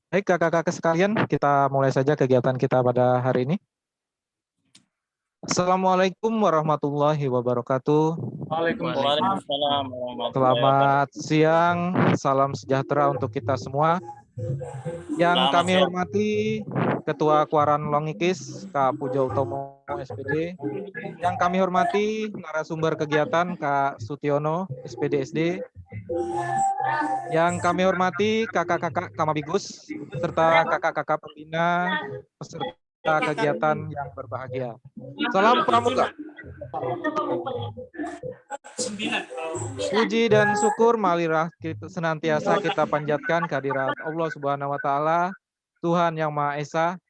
Baik kakak-kakak sekalian, kita mulai saja kegiatan kita pada hari ini. Assalamualaikum warahmatullahi wabarakatuh. Waalaikumsalam warahmatullahi Selamat wabarakatuh. siang, salam sejahtera untuk kita semua. Yang Selamat kami siang. hormati Ketua Kuaran Longikis, Kak Pujo Utomo SPD. Yang kami hormati narasumber kegiatan Kak Sutiono, SPD SD. Yang kami hormati kakak-kakak Kamabigus, serta kakak-kakak pembina, peserta kegiatan yang berbahagia. Salam Pramuka. Puji dan syukur marilah senantiasa kita panjatkan kehadirat Allah Subhanahu wa taala, Tuhan yang Maha Esa.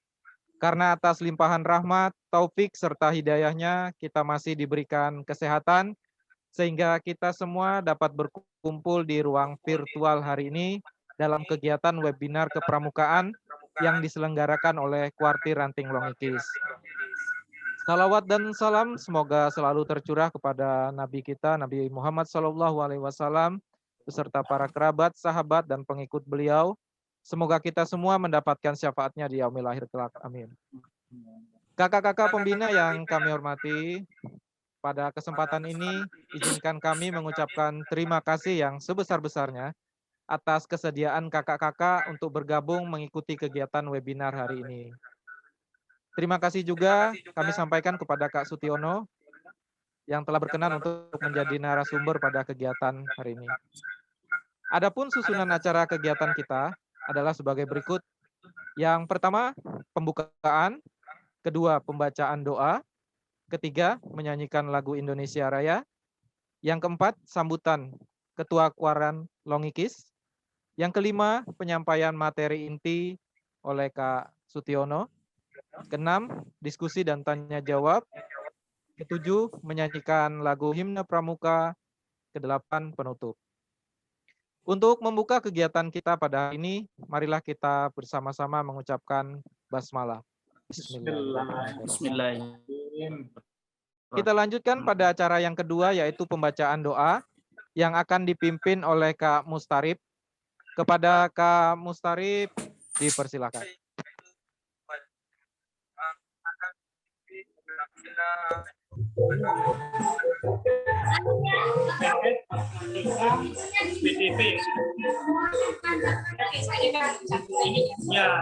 Karena atas limpahan rahmat, taufik serta hidayahnya kita masih diberikan kesehatan sehingga kita semua dapat berkumpul di ruang virtual hari ini dalam kegiatan webinar kepramukaan yang diselenggarakan oleh Kuartir Ranting Longikis. Salawat dan salam semoga selalu tercurah kepada Nabi kita, Nabi Muhammad SAW, beserta para kerabat, sahabat, dan pengikut beliau. Semoga kita semua mendapatkan syafaatnya di yaumil akhir kelak. Amin. Kakak-kakak pembina yang kami hormati, pada kesempatan ini izinkan kami mengucapkan terima kasih yang sebesar-besarnya atas kesediaan kakak-kakak untuk bergabung mengikuti kegiatan webinar hari ini. Terima kasih juga kami sampaikan kepada Kak Sutiono yang telah berkenan untuk menjadi narasumber pada kegiatan hari ini. Adapun susunan acara kegiatan kita adalah sebagai berikut. Yang pertama, pembukaan. Kedua, pembacaan doa. Ketiga, menyanyikan lagu Indonesia Raya. Yang keempat, sambutan Ketua Kuaran Longikis. Yang kelima, penyampaian materi inti oleh Kak Sutiono. Keenam, diskusi dan tanya jawab. Ketujuh, menyanyikan lagu himne pramuka. Kedelapan, penutup. Untuk membuka kegiatan kita pada hari ini, marilah kita bersama-sama mengucapkan basmalah. Bismillahirrahmanirrahim. Kita lanjutkan pada acara yang kedua, yaitu pembacaan doa yang akan dipimpin oleh Kak Mustarip. Kepada Kak Mustarip, dipersilakan. Ya,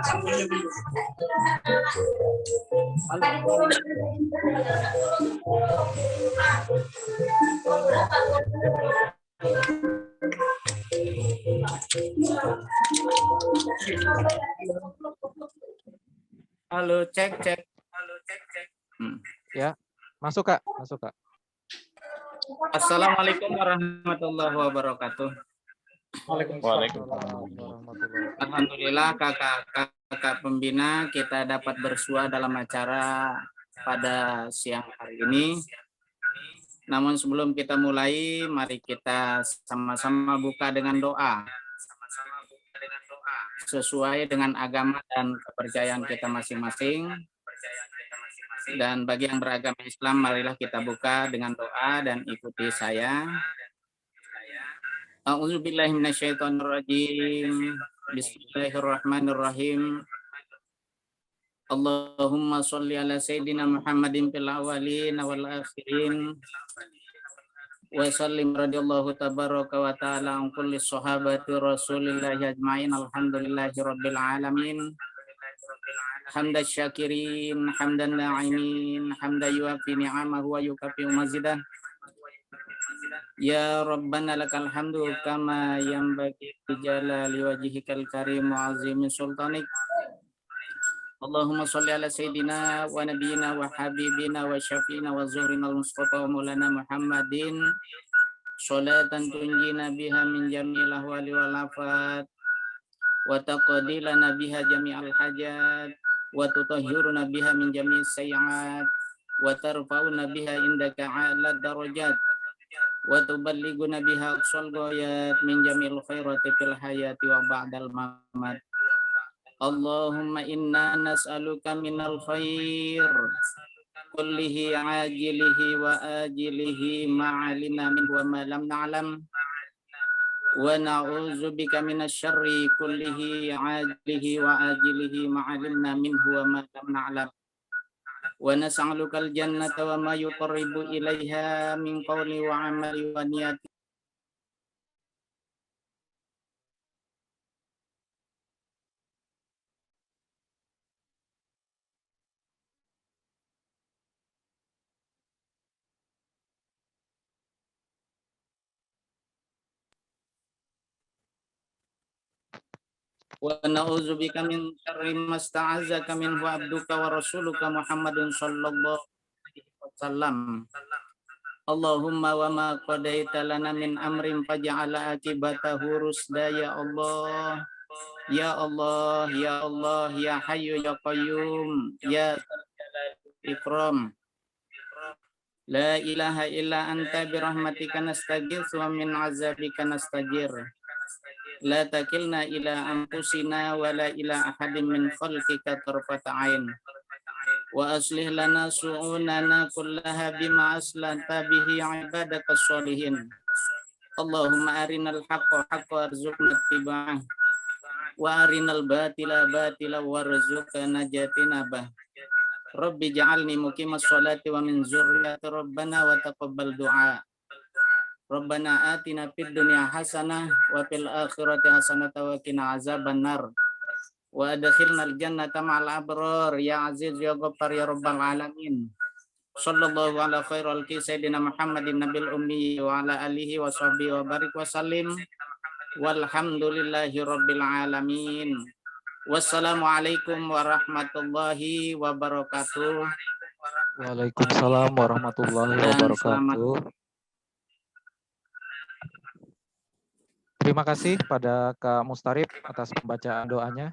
halo, cek. Ya, masuk Kak, masuk Kak. Assalamualaikum warahmatullahi wabarakatuh. Waalaikumsalam. Alhamdulillah kakak pembina kita dapat bersua dalam acara pada siang hari ini. Namun sebelum kita mulai, mari kita sama-sama buka dengan doa. Sesuai dengan agama dan kepercayaan kita masing-masing. Dan bagi yang beragama Islam, marilah kita buka dengan doa dan ikuti saya. A'udzubillahi minasyaitonirrajim. Bismillahirrahmanirrahim. Allahumma sholli ala sayyidina Muhammadin fil awwalin wal akhirin. Wa sallim radhiyallahu tabaraka wa ta'ala an kulli sahabati Rasulillahi ajmain. Alhamdulillahi rabbil alamin. Hamdan syakirin, hamdan na'imin, hamdan yuafi ni'amahu wa yukafi mazidah. Ya Rabbana lakal hamdu kama yanbaghi li jalali wajhikal karim wa azimi sultanik. Allahumma sholli ala sayyidina wa nabiyyina wa habibina wa syafiina wa zuhrina al-mustafa wa maulana Muhammadin sholatan tunjina biha min jami'il ahwali wal afat wa taqdi lana biha jami'al hajat wa tutahhiruna biha min jami'is sayyi'at wa tarfa'una biha indaka 'ala darajat wa tuballighuna biha aqsal ghayat min jami'il khairati fil hayati wa ba'dal mamat. Allahumma inna nas'aluka minal khair kullihi ajilihi wa ajilihi ma'alina min wa ma lam na'lam ونعوذ بك من الشر كله عاجله وآجله ما علمنا منه وما لم نعلم ونسألك الجنة وما يقرب إليها من قول وعمل ونيات ونعوذ بك من شر ما استعاذك منه عبدك ورسولك محمد صلى الله عليه وسلم اللهم وما قضيت لنا من أمر فجعل عاقبته رشدا يا الله يا الله يا الله يا حي يا قيوم يا ذا الجلال والإكرام لا إله إلا أنت برحمتك نستغيث ومن عذابك نستجير لا تكلنا إلى أنفسنا ولا إلى أحد من خلقك طرفة عين وأصلح لنا شؤوننا كلها بما أصلحت به عبادك الصالحين اللهم أرنا الحق حقا وارزقنا اتباعه وأرنا الباطل باطلا وارزقنا اجتنابه رب اجعلني مقيم الصلاة ومن ذرية ربنا وتقبل دعاء ربنا آتنا في الدنيا حسنة وفي الآخرة حسنة وقنا عذاب النار وأدخلنا الجنة مع الأبرار يا عزيز يا غفار يا رب العالمين صلى الله على خير خلق سيدنا محمد النبي الأمي وعلى آله وصحبه وبارك وسلم والحمد لله رب العالمين wassalamualaikum warahmatullahi wabarakatuh. Waalaikumsalam warahmatullahi wabarakatuh. Terima kasih pada Kak Mustarib atas pembacaan doanya.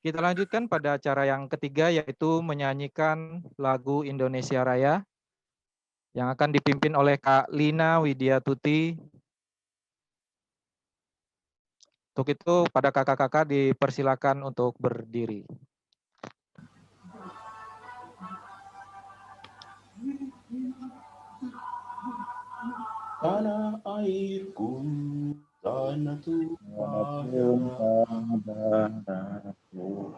Kita lanjutkan pada acara yang ketiga, yaitu menyanyikan lagu Indonesia Raya yang akan dipimpin oleh Kak Lina Widiatuti. Untuk itu pada kakak-kakak dipersilakan untuk berdiri. Tanah airku, tanah tumpah darahku.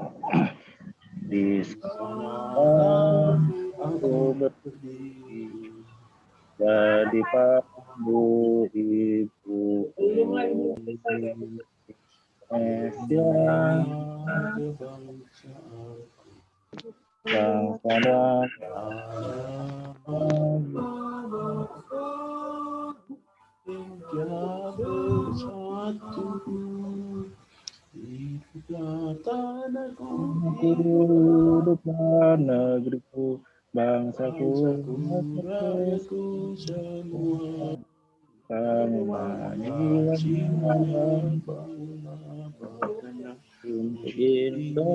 Di sana aku berdiri, jadi pandu ibu Indonesia. Bangsa dan hingga bersatu, hiduplah tanahku, hiduplah negeriku, bangsaku, rakyatku semua. Bangunlah jiwa bangunlah badannya untuk Indonesia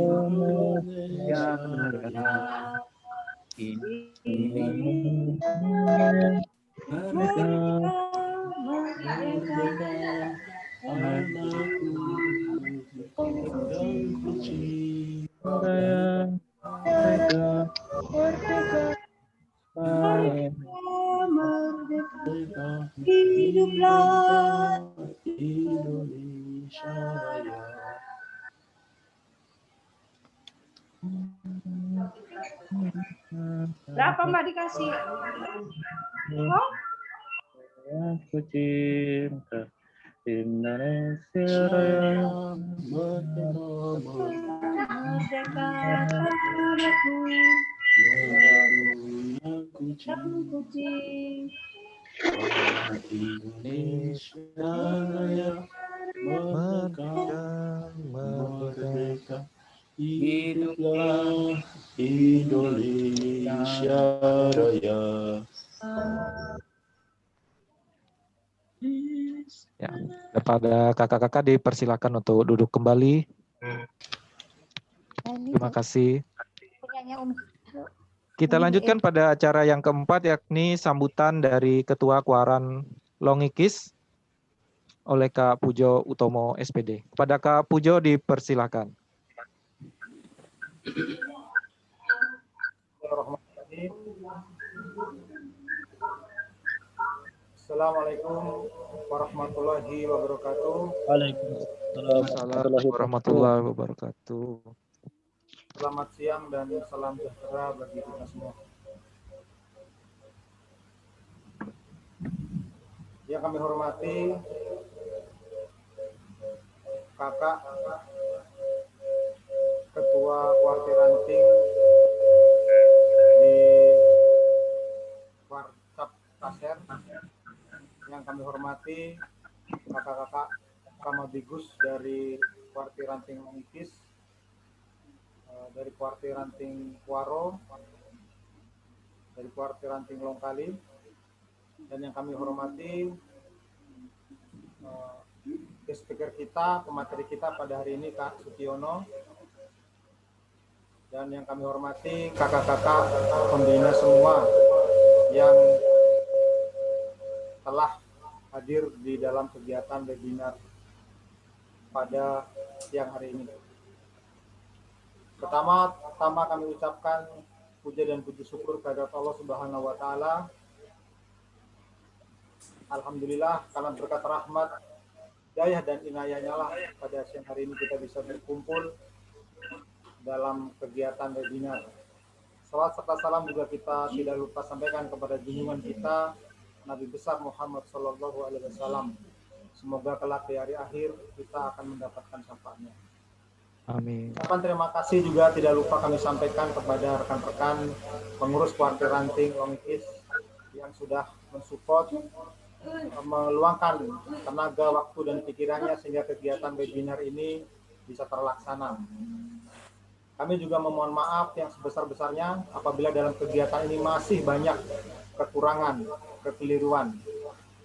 Raya. Indonesia merdeka, anakku yang kucinta. Merdeka, merdeka, hiduplah Indonesia Raya. Berapa Mbak dikasih? Oh? Aku cinta Indonesia Raya, merdeka, Merdeka tanahku, yang ku cinta. Indonesia Raya, merdeka, merdeka, hiduplah Indonesia Raya. Ya, kepada kakak-kakak dipersilakan untuk duduk kembali. Terima kasih. Kita lanjutkan pada acara yang keempat, yakni sambutan dari Ketua Kuaran Longikis oleh Kak Pujo Utomo SPD. Kepada Kak Pujo dipersilakan. Assalamualaikum warahmatullahi wabarakatuh. Waalaikumsalam Assalamualaikum warahmatullahi wabarakatuh. Selamat siang dan salam sejahtera bagi kita semua. Yang kami hormati Kakak Ketua Kuartir Ranting di Warcap Kaser. Yang kami hormati kakak-kakak Kamabigus dari Kuartir Ranting Mangikis, dari Kuartir Ranting Kuaro, dari Kuartir Ranting Longkali, dan yang kami hormati speaker kita, pemateri kita pada hari ini Kak Sutiono, dan yang kami hormati kakak-kakak pembina semua yang telah hadir di dalam kegiatan webinar pada siang hari ini. Pertama kami ucapkan puja dan puji syukur kepada Allah Subhanahu wa taala. Alhamdulillah karena berkat rahmat, hidayah dan inayahnya lah pada siang hari ini kita bisa berkumpul dalam kegiatan webinar. Salawat serta salam juga kita tidak lupa sampaikan kepada junjungan kita Nabi besar Muhammad Sallallahu Alaihi Wasallam. Semoga kelak di hari akhir kita akan mendapatkan syafaatnya. Amin. Terima kasih juga tidak lupa kami sampaikan kepada rekan-rekan pengurus Kuartir Ranting Longkis yang sudah mensupport, meluangkan tenaga, waktu dan pikirannya sehingga kegiatan webinar ini bisa terlaksana. Kami juga memohon maaf yang sebesar-besarnya apabila dalam kegiatan ini masih banyak kekurangan, kekeliruan.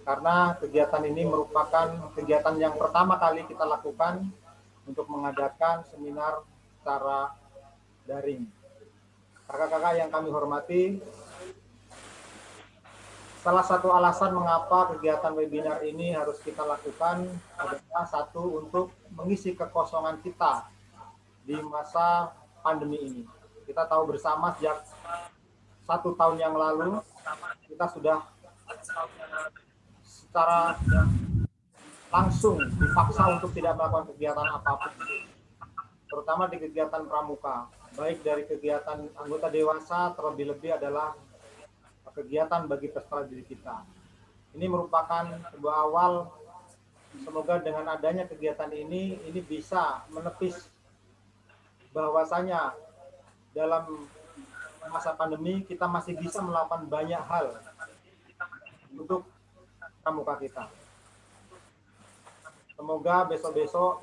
Karena kegiatan ini merupakan kegiatan yang pertama kali kita lakukan untuk mengadakan seminar secara daring. Kakak-kakak yang kami hormati, salah satu alasan mengapa kegiatan webinar ini harus kita lakukan adalah satu, untuk mengisi kekosongan kita di masa pandemi ini. Kita tahu bersama sejak 1 tahun yang lalu kita sudah secara langsung dipaksa untuk tidak melakukan kegiatan apapun, terutama di kegiatan pramuka, baik dari kegiatan anggota dewasa, terlebih-lebih adalah kegiatan bagi peserta didik kita. Ini merupakan sebuah awal, semoga dengan adanya kegiatan ini bisa menepis bahwasanya dalam masa pandemi kita masih bisa melakukan banyak hal untuk pramuka kita. Semoga besok-besok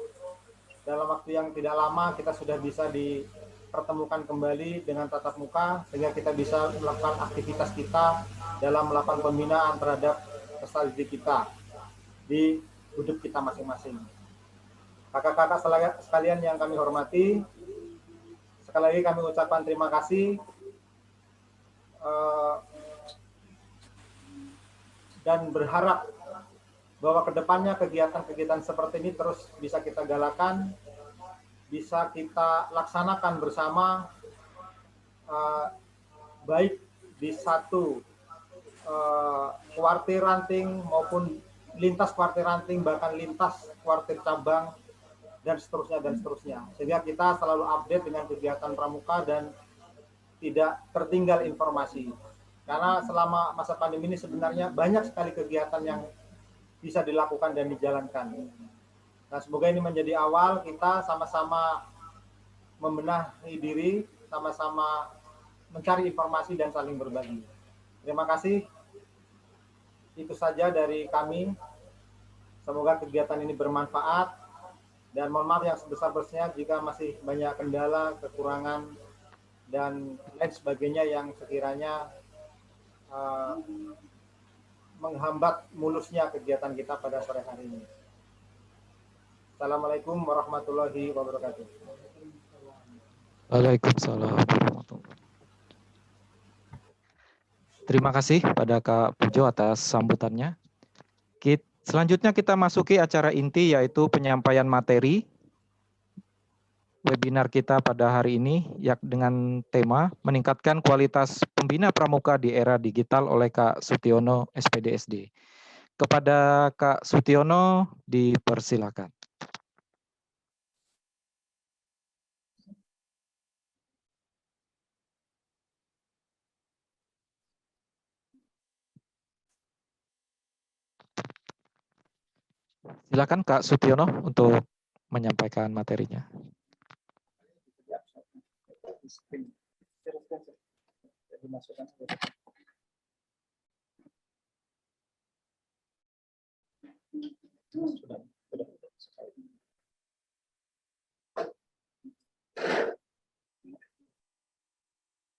dalam waktu yang tidak lama kita sudah bisa dipertemukan kembali dengan tatap muka sehingga kita bisa melakukan aktivitas kita dalam melakukan pembinaan terhadap peserta didik kita di hidup kita masing-masing. Kakak-kakak sekalian yang kami hormati, sekali lagi kami ucapkan terima kasih dan berharap bahwa kedepannya kegiatan-kegiatan seperti ini terus bisa kita galakan, bisa kita laksanakan bersama, baik di satu kuartir ranting maupun lintas kuartir ranting, bahkan lintas kuartir cabang, dan seterusnya. Sehingga kita selalu update dengan kegiatan pramuka dan tidak tertinggal informasi. Karena selama masa pandemi ini sebenarnya banyak sekali kegiatan yang bisa dilakukan dan dijalankan. Nah, semoga ini menjadi awal kita sama-sama membenahi diri, sama-sama mencari informasi dan saling berbagi. Terima kasih. Itu saja dari kami. Semoga kegiatan ini bermanfaat dan mohon maaf yang sebesar-besarnya jika masih banyak kendala, kekurangan, dan lain sebagainya yang sekiranya menghambat mulusnya kegiatan kita pada sore hari ini. Assalamualaikum warahmatullahi wabarakatuh. Waalaikumsalam warahmatullahi. Terima kasih pada Kak Pujo atas sambutannya. Selanjutnya kita masuki acara inti, yaitu penyampaian materi webinar kita pada hari ini dengan tema meningkatkan kualitas pembina pramuka di era digital oleh Kak Sutiono SPDSD. Kepada Kak Sutiono dipersilakan. Silakan Kak Sutiono untuk menyampaikan materinya.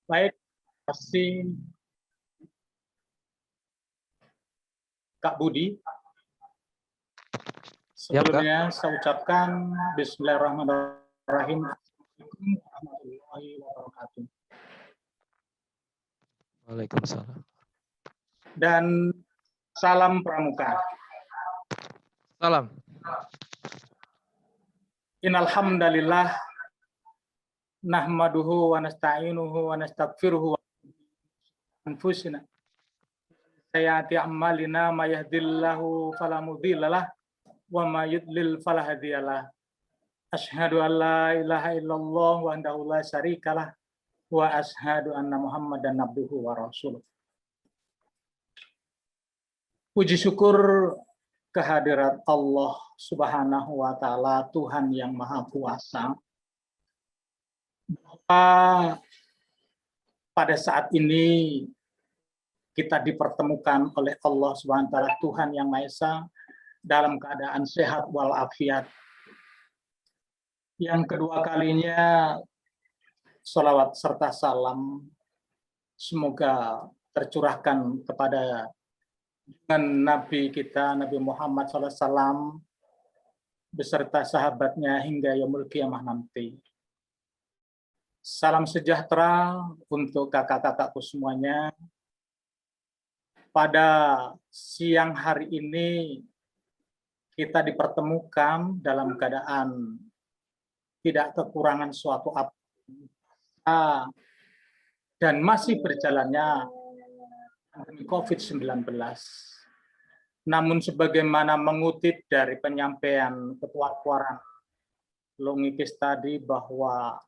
Baik, terima kasih Kak Budi. Ya, Kak. Sebelumnya saya ucapkan Bismillahirrahmanirrahim. Assalamualaikum warahmatullahi wabarakatuh. Waalaikumsalam. Dan salam pramuka. Salam. Innal hamdalillah nahmaduhu wa nasta'inuhu wa nastaghfiruhu wa anfusina. Sayati a'malina may yahdihillahu fala mudhillalah wa may yudlil fala hadiyalah. Asyhadu an la ilaha illallah wahdahu la syarikalah wa asyhadu anna Muhammadan abduhu wa rasuluh. Puji syukur kehadirat Allah Subhanahu wa taala, Tuhan yang Maha Kuasa, bahwa pada saat ini kita dipertemukan oleh Allah Subhanahu wa taala, Tuhan yang Maha Esa, dalam keadaan sehat walafiat. Yang kedua kalinya sholawat serta salam semoga tercurahkan kepada Nabi kita, Nabi Muhammad SAW, beserta sahabatnya hingga yaumul qiyamah nanti. Salam sejahtera untuk kakak-kakakku semuanya. Pada siang hari ini kita dipertemukan dalam keadaan tidak kekurangan suatu apa dan masih berjalannya pandemi COVID-19. Namun sebagaimana mengutip dari penyampaian Ketua Quoran Longikis tadi, bahwa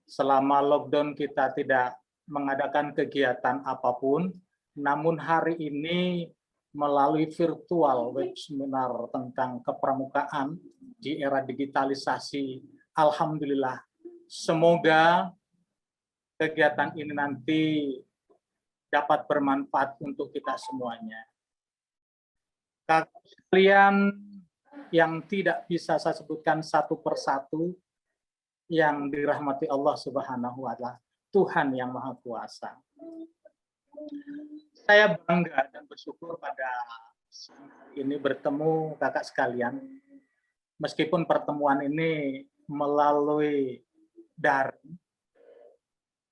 selama lockdown kita tidak mengadakan kegiatan apapun, namun hari ini melalui virtual web seminar tentang kepramukaan di era digitalisasi, alhamdulillah, semoga kegiatan ini nanti dapat bermanfaat untuk kita semuanya. Kalian yang tidak bisa saya sebutkan satu persatu, yang dirahmati Allah Subhanahu wa taala, Tuhan yang Maha Kuasa. Saya bangga dan bersyukur pada ini bertemu kakak sekalian. Meskipun pertemuan ini melalui daring,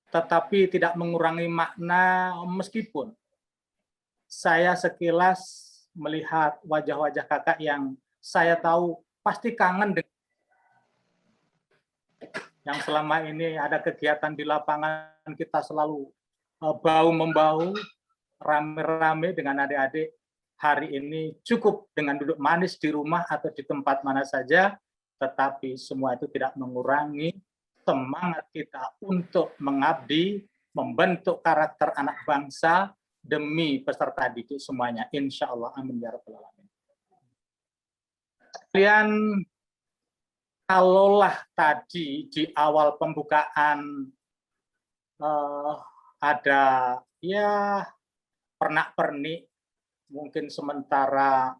tetapi tidak mengurangi makna, meskipun saya sekilas melihat wajah-wajah kakak yang saya tahu pasti kangen dengan yang selama ini ada kegiatan di lapangan, kita selalu bahu-membahu, rame-rame dengan adik-adik. Hari ini cukup dengan duduk manis di rumah atau di tempat mana saja, tetapi semua itu tidak mengurangi semangat kita untuk mengabdi, membentuk karakter anak bangsa demi peserta didik semuanya. Insya Allah, amin ya rabbal alamin. Kalian, kalaulah tadi di awal pembukaan ada ya pernak-pernik, mungkin sementara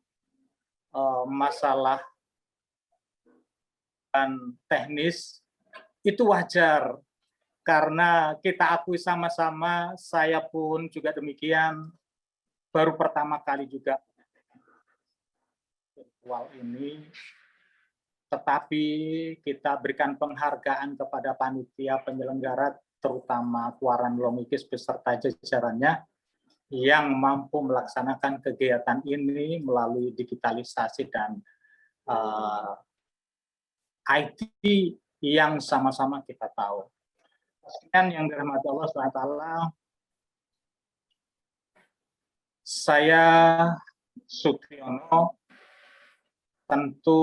masalah dan teknis, itu wajar. Karena kita akui sama-sama, saya pun juga demikian, baru pertama kali juga virtual ini, tetapi kita berikan penghargaan kepada panitia penyelenggara, terutama Quoran Longikis beserta jajarannya, yang mampu melaksanakan kegiatan ini melalui digitalisasi dan IT yang sama-sama kita tahu. Sekian yang dirahmati Allah SWT, saya Sutiono, tentu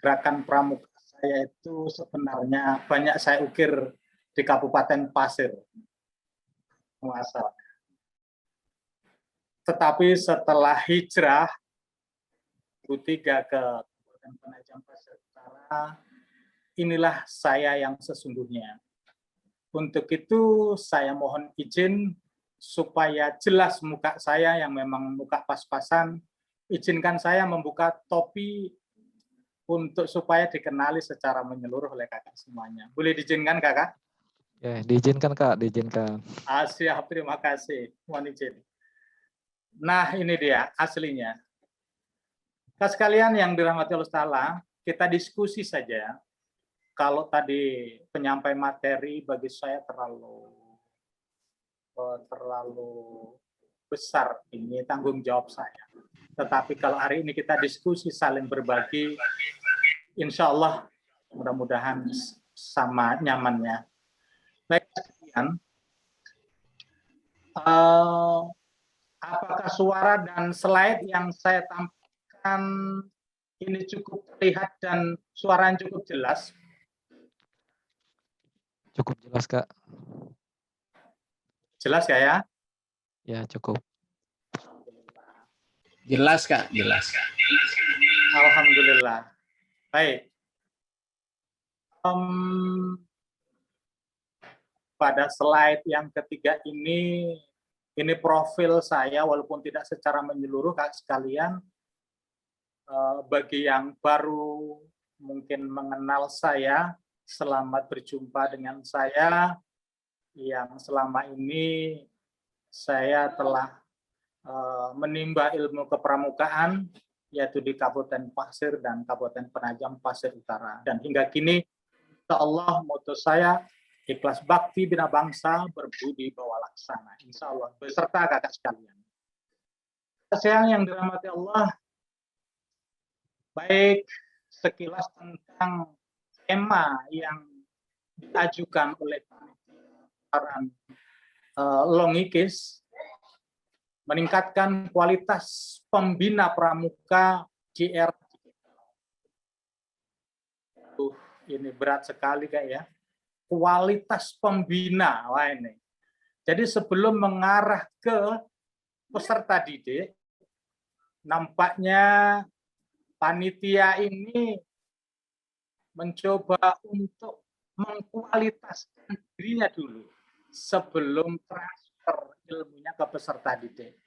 gerakan pramuka saya itu sebenarnya banyak saya ukir di Kabupaten Pasir, muasal. Tetapi setelah hijrah 2003 ke Kabupaten Penajam Pasir Utara, inilah saya yang sesungguhnya. Untuk itu saya mohon izin supaya jelas muka saya yang memang muka pas-pasan, izinkan saya membuka topi untuk supaya dikenali secara menyeluruh oleh kakak semuanya. Boleh diizinkan kakak? Ya, diizinkan Kak, diizinkan. Siap, terima kasih. Mohon izin. Nah, ini dia aslinya. Kakak sekalian yang dirahmati Allah Ta'ala, kita diskusi saja. Kalau tadi penyampai materi bagi saya terlalu besar, ini tanggung jawab saya. Tetapi kalau hari ini kita diskusi, saling berbagi, insya Allah mudah-mudahan sama nyamannya. Baik, sekian. Apakah suara dan slide yang saya tampilkan ini cukup terlihat dan suaranya cukup jelas? Cukup jelas Kak. Jelas ya? Ya, cukup. Jelas Kak, jelas. Alhamdulillah. Baik. Pada slide yang ketiga ini profil saya, walaupun tidak secara menyeluruh Kak sekalian. Bagi yang baru mungkin mengenal saya, selamat berjumpa dengan saya yang selama ini saya telah menimba ilmu kepramukaan, yaitu di Kabupaten Pasir dan Kabupaten Penajam Pasir Utara. Dan hingga kini, insya Allah, moto saya, ikhlas bakti bina bangsa, berbudi bawa laksana. Insya Allah, beserta kakak sekalian. Sayang yang dirahmati Allah, baik sekilas tentang tema yang diajukan oleh Longikis, meningkatkan kualitas pembina pramuka di era digital. Ini berat sekali Kak ya. Kualitas pembina, wah ini. Jadi sebelum mengarah ke peserta didik, nampaknya panitia ini mencoba untuk mengkualitaskan dirinya dulu sebelum transfer ilmunya ke peserta didik.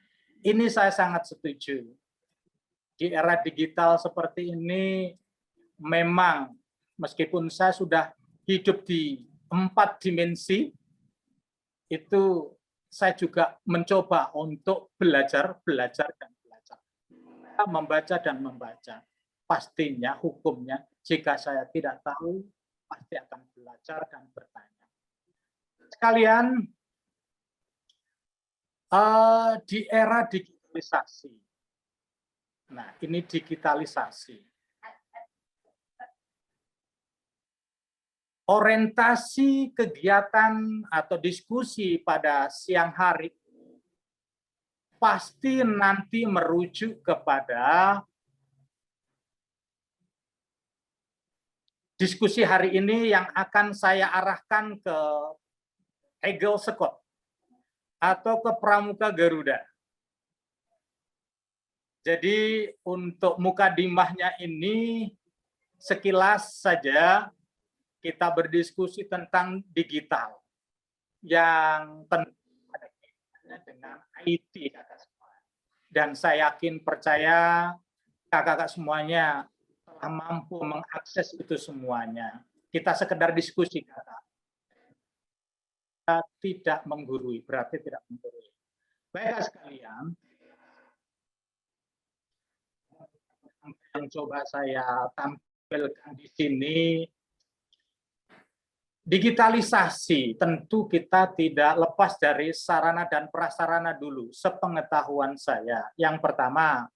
Ini saya sangat setuju. Di era digital seperti ini, memang meskipun saya sudah hidup di 4 dimensi, itu saya juga mencoba untuk belajar, dan belajar. Membaca dan membaca. Pastinya hukumnya, jika saya tidak tahu, pasti akan belajar dan bertanya. Sekalian, di era digitalisasi. Nah, ini digitalisasi. Orientasi kegiatan atau diskusi pada siang hari pasti nanti merujuk kepada diskusi hari ini yang akan saya arahkan ke Eagle Scott atau ke Pramuka Garuda. Jadi untuk mukadimahnya ini sekilas saja kita berdiskusi tentang digital yang tentu ada kaitannya dengan IT kakak semua. Dan saya yakin percaya kakak-kakak semuanya telah mampu mengakses itu semuanya. Kita sekedar diskusi kakak. Tidak menggurui, berarti tidak menggurui. Baik sekalian, yang coba saya tampilkan di sini, digitalisasi tentu kita tidak lepas dari sarana dan prasarana dulu, sepengetahuan saya. Yang pertama,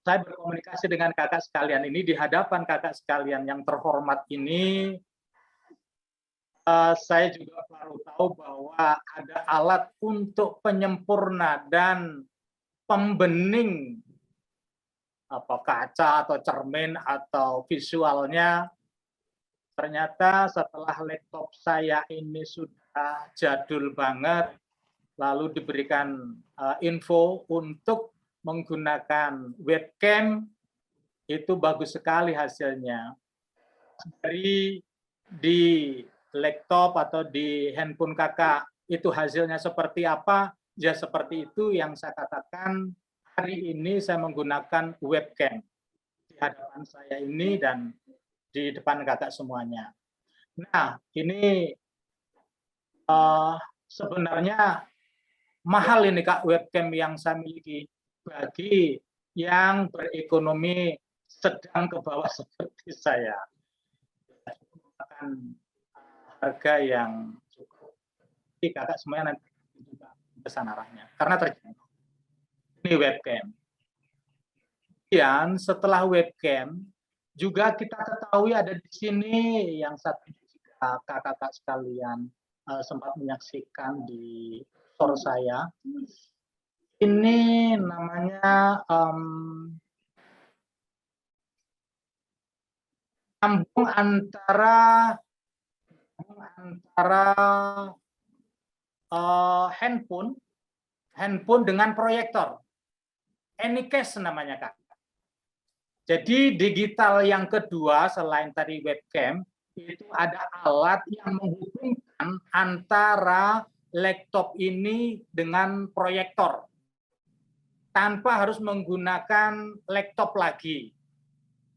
saya berkomunikasi dengan kakak sekalian ini di hadapan kakak sekalian yang terhormat ini, saya juga baru tahu bahwa ada alat untuk penyempurna dan pembening kaca atau cermin atau visualnya. Ternyata setelah laptop saya ini sudah jadul banget, lalu diberikan info untuk menggunakan webcam, itu bagus sekali hasilnya. Dari di laptop atau di handphone kakak itu hasilnya seperti apa, ya seperti itu yang saya katakan. Hari ini saya menggunakan webcam di hadapan saya ini dan di depan kakak semuanya. Nah, ini sebenarnya mahal ini Kak webcam yang saya miliki bagi yang berekonomi sedang ke bawah seperti saya. Akan harga yang cukup. Jadi kakak semuanya nanti juga pesan arahnya karena terjangkau. Ini webcam. Kemudian setelah webcam juga kita ketahui ada di sini yang satu kakak-kakak sekalian sempat menyaksikan di store saya. Ini namanya sambung antara handphone dengan proyektor. Anycast namanya Kak. Jadi digital yang kedua selain tadi webcam, itu ada alat yang menghubungkan antara laptop ini dengan proyektor. Tanpa harus menggunakan laptop lagi.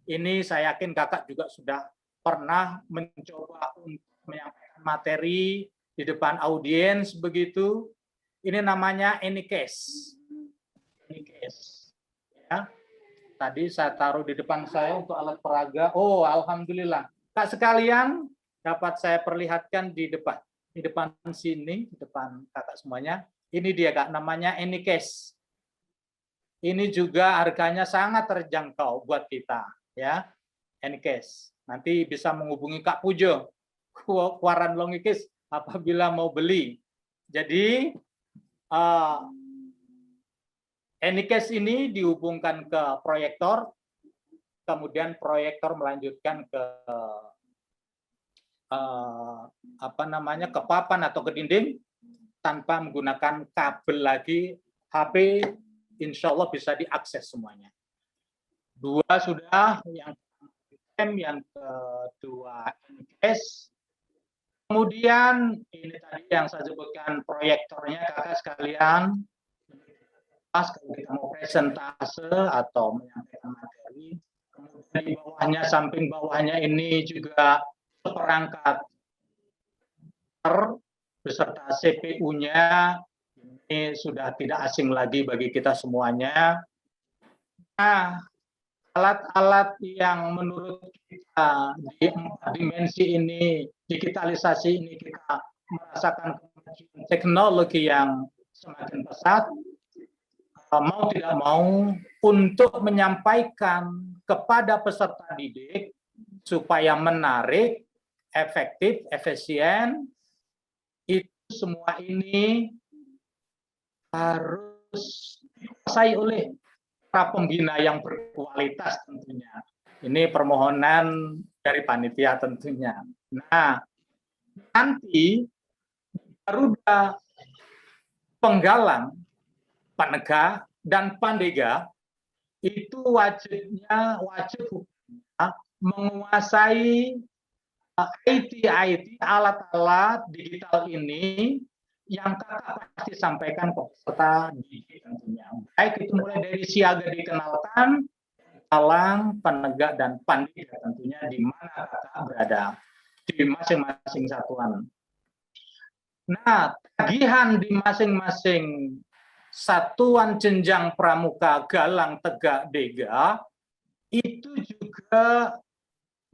Ini saya yakin kakak juga sudah pernah mencoba untuk menyampaikan materi di depan audiens begitu. Ini namanya Anycast. Anycast. Ya. Tadi saya taruh di depan saya untuk alat peraga. Oh, alhamdulillah. Kak sekalian, dapat saya perlihatkan di depan sini, di depan kakak semuanya. Ini dia Kak, namanya Anycast. Ini juga harganya sangat terjangkau buat kita, ya. Anycast. Nanti bisa menghubungi Kak Pujo, Kuaran Longikis apabila mau beli. Jadi Anycast ini dihubungkan ke proyektor, kemudian proyektor melanjutkan ke ke papan atau ke dinding tanpa menggunakan kabel lagi. HP insya Allah bisa diakses semuanya. Dua sudah, yang kedua Anycast. Kemudian ini tadi yang saya sebutkan proyektornya kakak sekalian. Pas kalau kita mau presentase atau menyampaikan materi, kemudian di bawahnya, samping bawahnya ini juga perangkat beserta CPU-nya, ini sudah tidak asing lagi bagi kita semuanya. Nah, alat-alat yang menurut kita di 4 dimensi ini, digitalisasi ini kita merasakan teknologi yang semakin pesat, mau tidak mau untuk menyampaikan kepada peserta didik supaya menarik, efektif, efisien, itu semua ini harus dikuasai oleh para pembina yang berkualitas tentunya. Ini permohonan dari panitia tentunya. Nah, nanti Garuda Penggalang, Panega dan Pandega itu wajib menguasai IT alat-alat digital ini yang kakak pasti sampaikan ke peserta didik tentunya. Baik itu mulai dari siaga dikenalkan, Penggalang, Panega dan Pandega tentunya di mana kakak berada di masing-masing satuan. Nah, tagihan di masing-masing satuan jenjang pramuka Galang, Tegak, Dega itu juga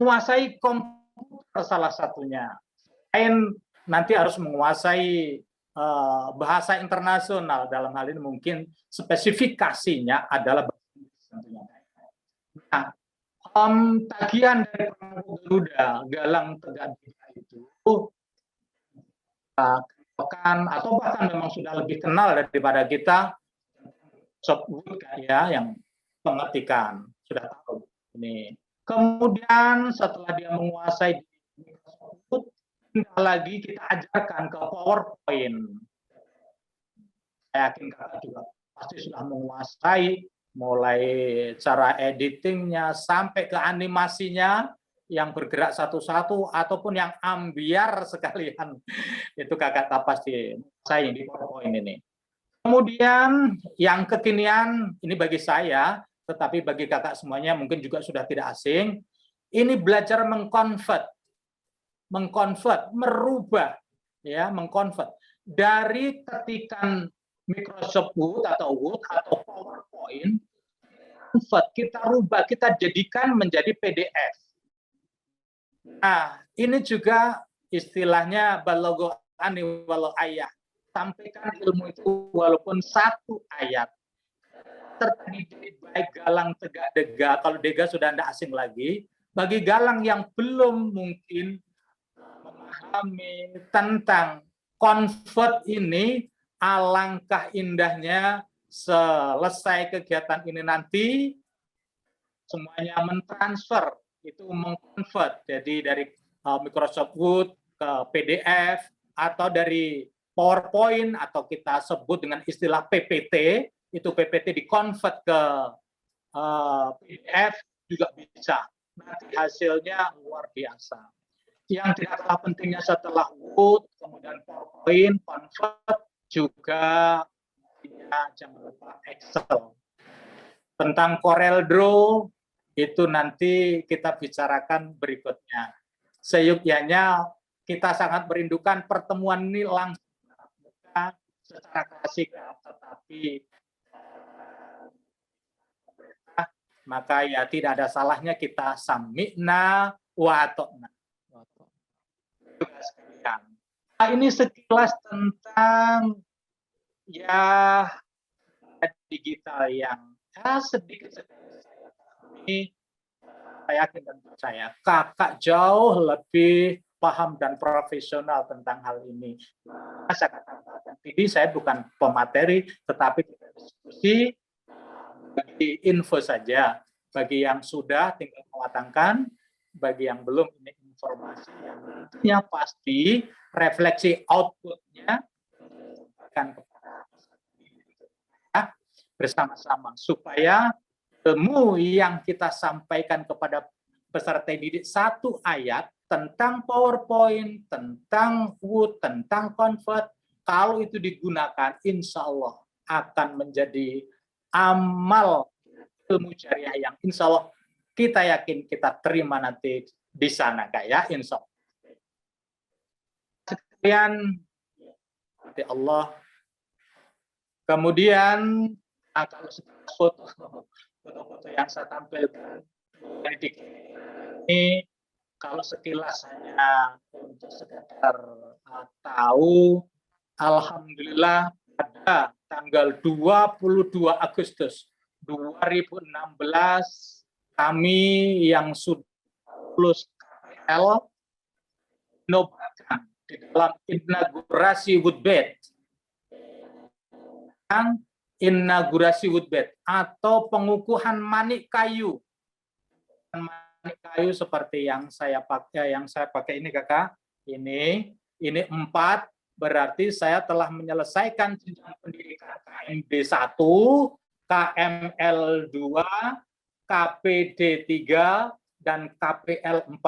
menguasai komputer salah satunya. Selain nanti harus menguasai bahasa internasional, dalam hal ini mungkin spesifikasinya adalah bahasa Inggris tentunya. Nah, tagihan dari Pramuka Garuda Galang, Tegak, Dega itu atau bahkan memang sudah lebih kenal daripada kita, Wood ya, yang pengetikan sudah tahu ini. Kemudian setelah dia menguasai Wood, tinggal lagi kita ajarkan ke PowerPoint. Saya yakin kakak juga pasti sudah menguasai mulai cara editingnya sampai ke animasinya yang bergerak satu-satu ataupun yang ambiar sekalian. Itu kakak pasti saya di PowerPoint ini. Kemudian yang kekinian ini bagi saya, tetapi bagi kakak semuanya mungkin juga sudah tidak asing, ini belajar mengkonvert, merubah, ya, mengkonvert dari ketikan Microsoft Word atau PowerPoint, kita rubah, kita jadikan menjadi PDF. Nah, ini juga istilahnya balogo ani walau ayat. Sampaikan ilmu itu walaupun satu ayat. Terdidik baik galang tegak dega, kalau dega sudah tidak asing lagi, bagi galang yang belum mungkin memahami tentang convert ini, alangkah indahnya selesai kegiatan ini nanti semuanya mentransfer, itu mengkonvert, jadi dari Microsoft Word ke PDF atau dari PowerPoint atau kita sebut dengan istilah PPT, itu PPT dikonvert ke PDF juga bisa. Nanti hasilnya luar biasa. Yang tidak kalah pentingnya setelah Word, kemudian PowerPoint, convert juga ya, jangan lupa Excel. Tentang Corel Draw itu nanti kita bicarakan berikutnya. Seyukyanya kita sangat merindukan pertemuan ini langsung secara klasik, tetapi maka ya tidak ada salahnya kita sami'na wa ata'na. Nah, ini sekilas tentang ya digital yang sedikit ini saya yakin dan percaya kakak jauh lebih paham dan profesional tentang hal ini. Saya katakan, jadi saya bukan pemateri, tetapi kita diskusi bagi info saja. Bagi yang sudah tinggal mematangkan, bagi yang belum ini informasi yang tentunya pasti refleksi outputnya akan bersama-sama supaya ilmu yang kita sampaikan kepada peserta didik satu ayat tentang PowerPoint, tentang Word, tentang Convert, kalau itu digunakan, insya Allah akan menjadi amal ilmu jariah yang insya Allah kita yakin kita terima nanti di sana, Kak, ya, insya Allah. Sekian, Allah. Kemudian, kalau foto-foto yang saya tampilkan ini, kalau sekilas hanya untuk sekedar tahu, alhamdulillah pada tanggal 22 Agustus 2016 kami yang sudah lulus KPL nobatkan di dalam inaugurasi Woodbed. Inaugurasi Woodbed atau pengukuhan manik kayu. Manik kayu seperti yang saya pakai ini, Kakak. Ini 4, berarti saya telah menyelesaikan jenjang pendidikan KMD 1, KML 2, KPD 3 dan KPL 4.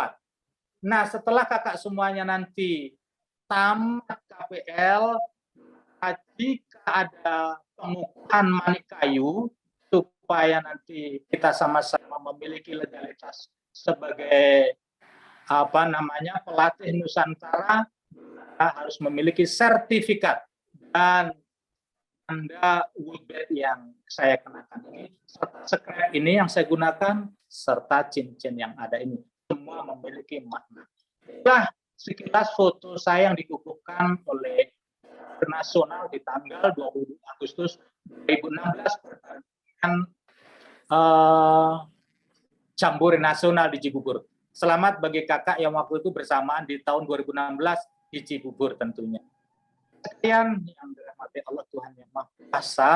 Nah, setelah kakak semuanya nanti tamat KPL, jika ada pengukuhan manik kayu supaya nanti kita sama-sama memiliki legalitas sebagai pelatih Nusantara, kita harus memiliki sertifikat dan tanda Woodbed yang saya kenakan ini, serta scrap ini yang saya gunakan, serta cincin yang ada ini, semua memiliki makna. Itulah sekilas foto saya yang dikukuhkan oleh nasional di tanggal 22 Agustus 2016 dengan Jambore Nasional di Cibubur. Selamat bagi kakak yang waktu itu bersamaan di tahun 2016 di Cibubur tentunya. Sekalian yang dirahmati Allah Tuhan yang Maha Kuasa,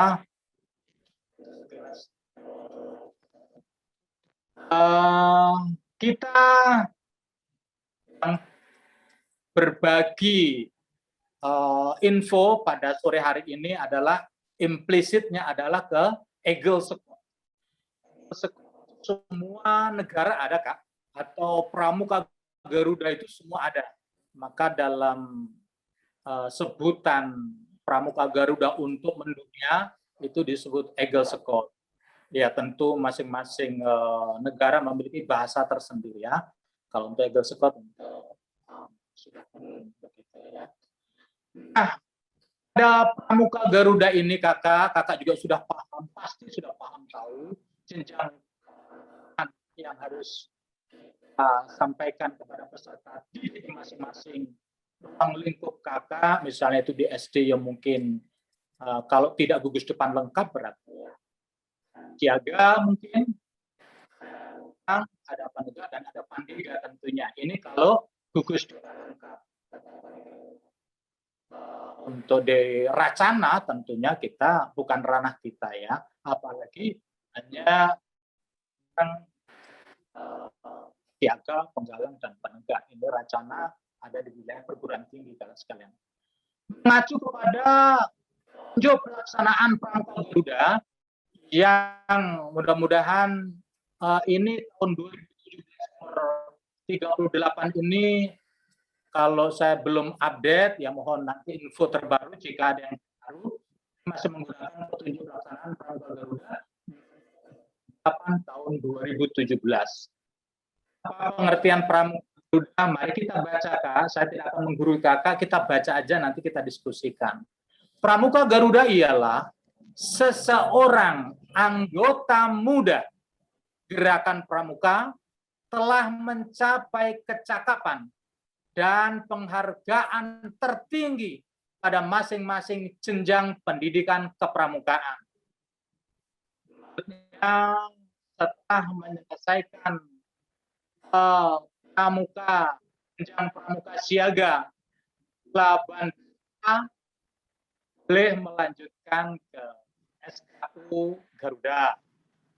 kita berbagi info pada sore hari ini adalah implisitnya adalah ke Eagle Squad. Semua negara ada, Kak, atau Pramuka Garuda itu semua ada. Maka dalam sebutan Pramuka Garuda untuk mendunia itu disebut Eagle Squad. Ya, tentu masing-masing negara memiliki bahasa tersendiri ya. Kalau untuk Eagle Squad sudah begitu ya. Nah, ada Pramuka Garuda ini kakak juga sudah paham, pasti sudah paham tahu jenjang yang harus sampaikan kepada peserta di masing-masing ruang lingkup kakak, misalnya itu di SD yang mungkin kalau tidak gugus depan lengkap berarti siaga mungkin, ada panega dan ada pandiga tentunya. Ini kalau gugus depan lengkap. Untuk di Racana tentunya kita bukan ranah kita ya, apalagi hanya siaga, penggalang dan penegak. Ini Racana ada di wilayah perguruan tinggi kalian sekalian. Mengacu kepada unjuk pelaksanaan Pramuka Garuda yang mudah-mudahan ini tahun 2017 38 ini, kalau saya belum update, ya mohon nanti info terbaru jika ada yang baru, masih menggunakan petunjuk pelaksanaan Pramuka Garuda 8 tahun 2017. Apa pengertian Pramuka Garuda? Mari kita baca, Kak. Saya tidak akan menggurui kakak, kita baca aja nanti kita diskusikan. Pramuka Garuda ialah seseorang anggota muda Gerakan Pramuka telah mencapai kecakapan dan penghargaan tertinggi pada masing-masing jenjang pendidikan kepramukaan. Setelah menyelesaikan pramuka, jenjang pramuka siaga, Labanda boleh melanjutkan ke SKU Garuda.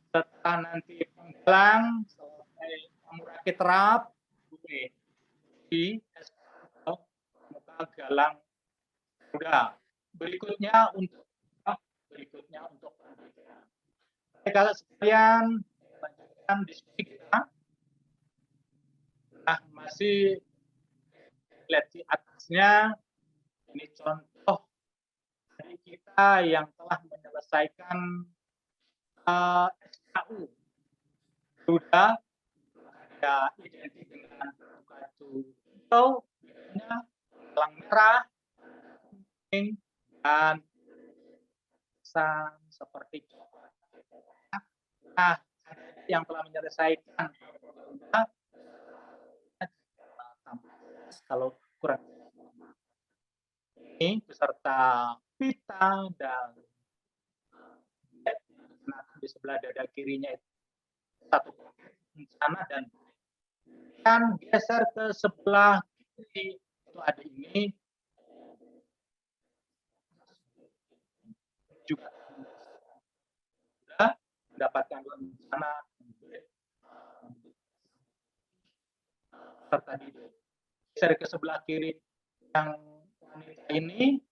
Setelah nanti penggalang, selesai pemuraki terap, boleh di muka galang Garuda. Berikutnya untuk pendidikan. Kalau sekalian lanjutkan diskusi kita. Nah, masih lihat di atasnya ini contoh dari kita yang telah menyelesaikan SKU Garuda. Ada identik dengan batu hijau, gelang merah, kuning, dan seperti coklat. Nah, yang telah menyelesaikan kalau kurang ini beserta pita dan di sebelah dada kirinya itu satu sana dan geser ke sebelah kiri itu ada ini juga sudah mendapatkan rencana serta di geser ke sebelah kiri yang wanita ini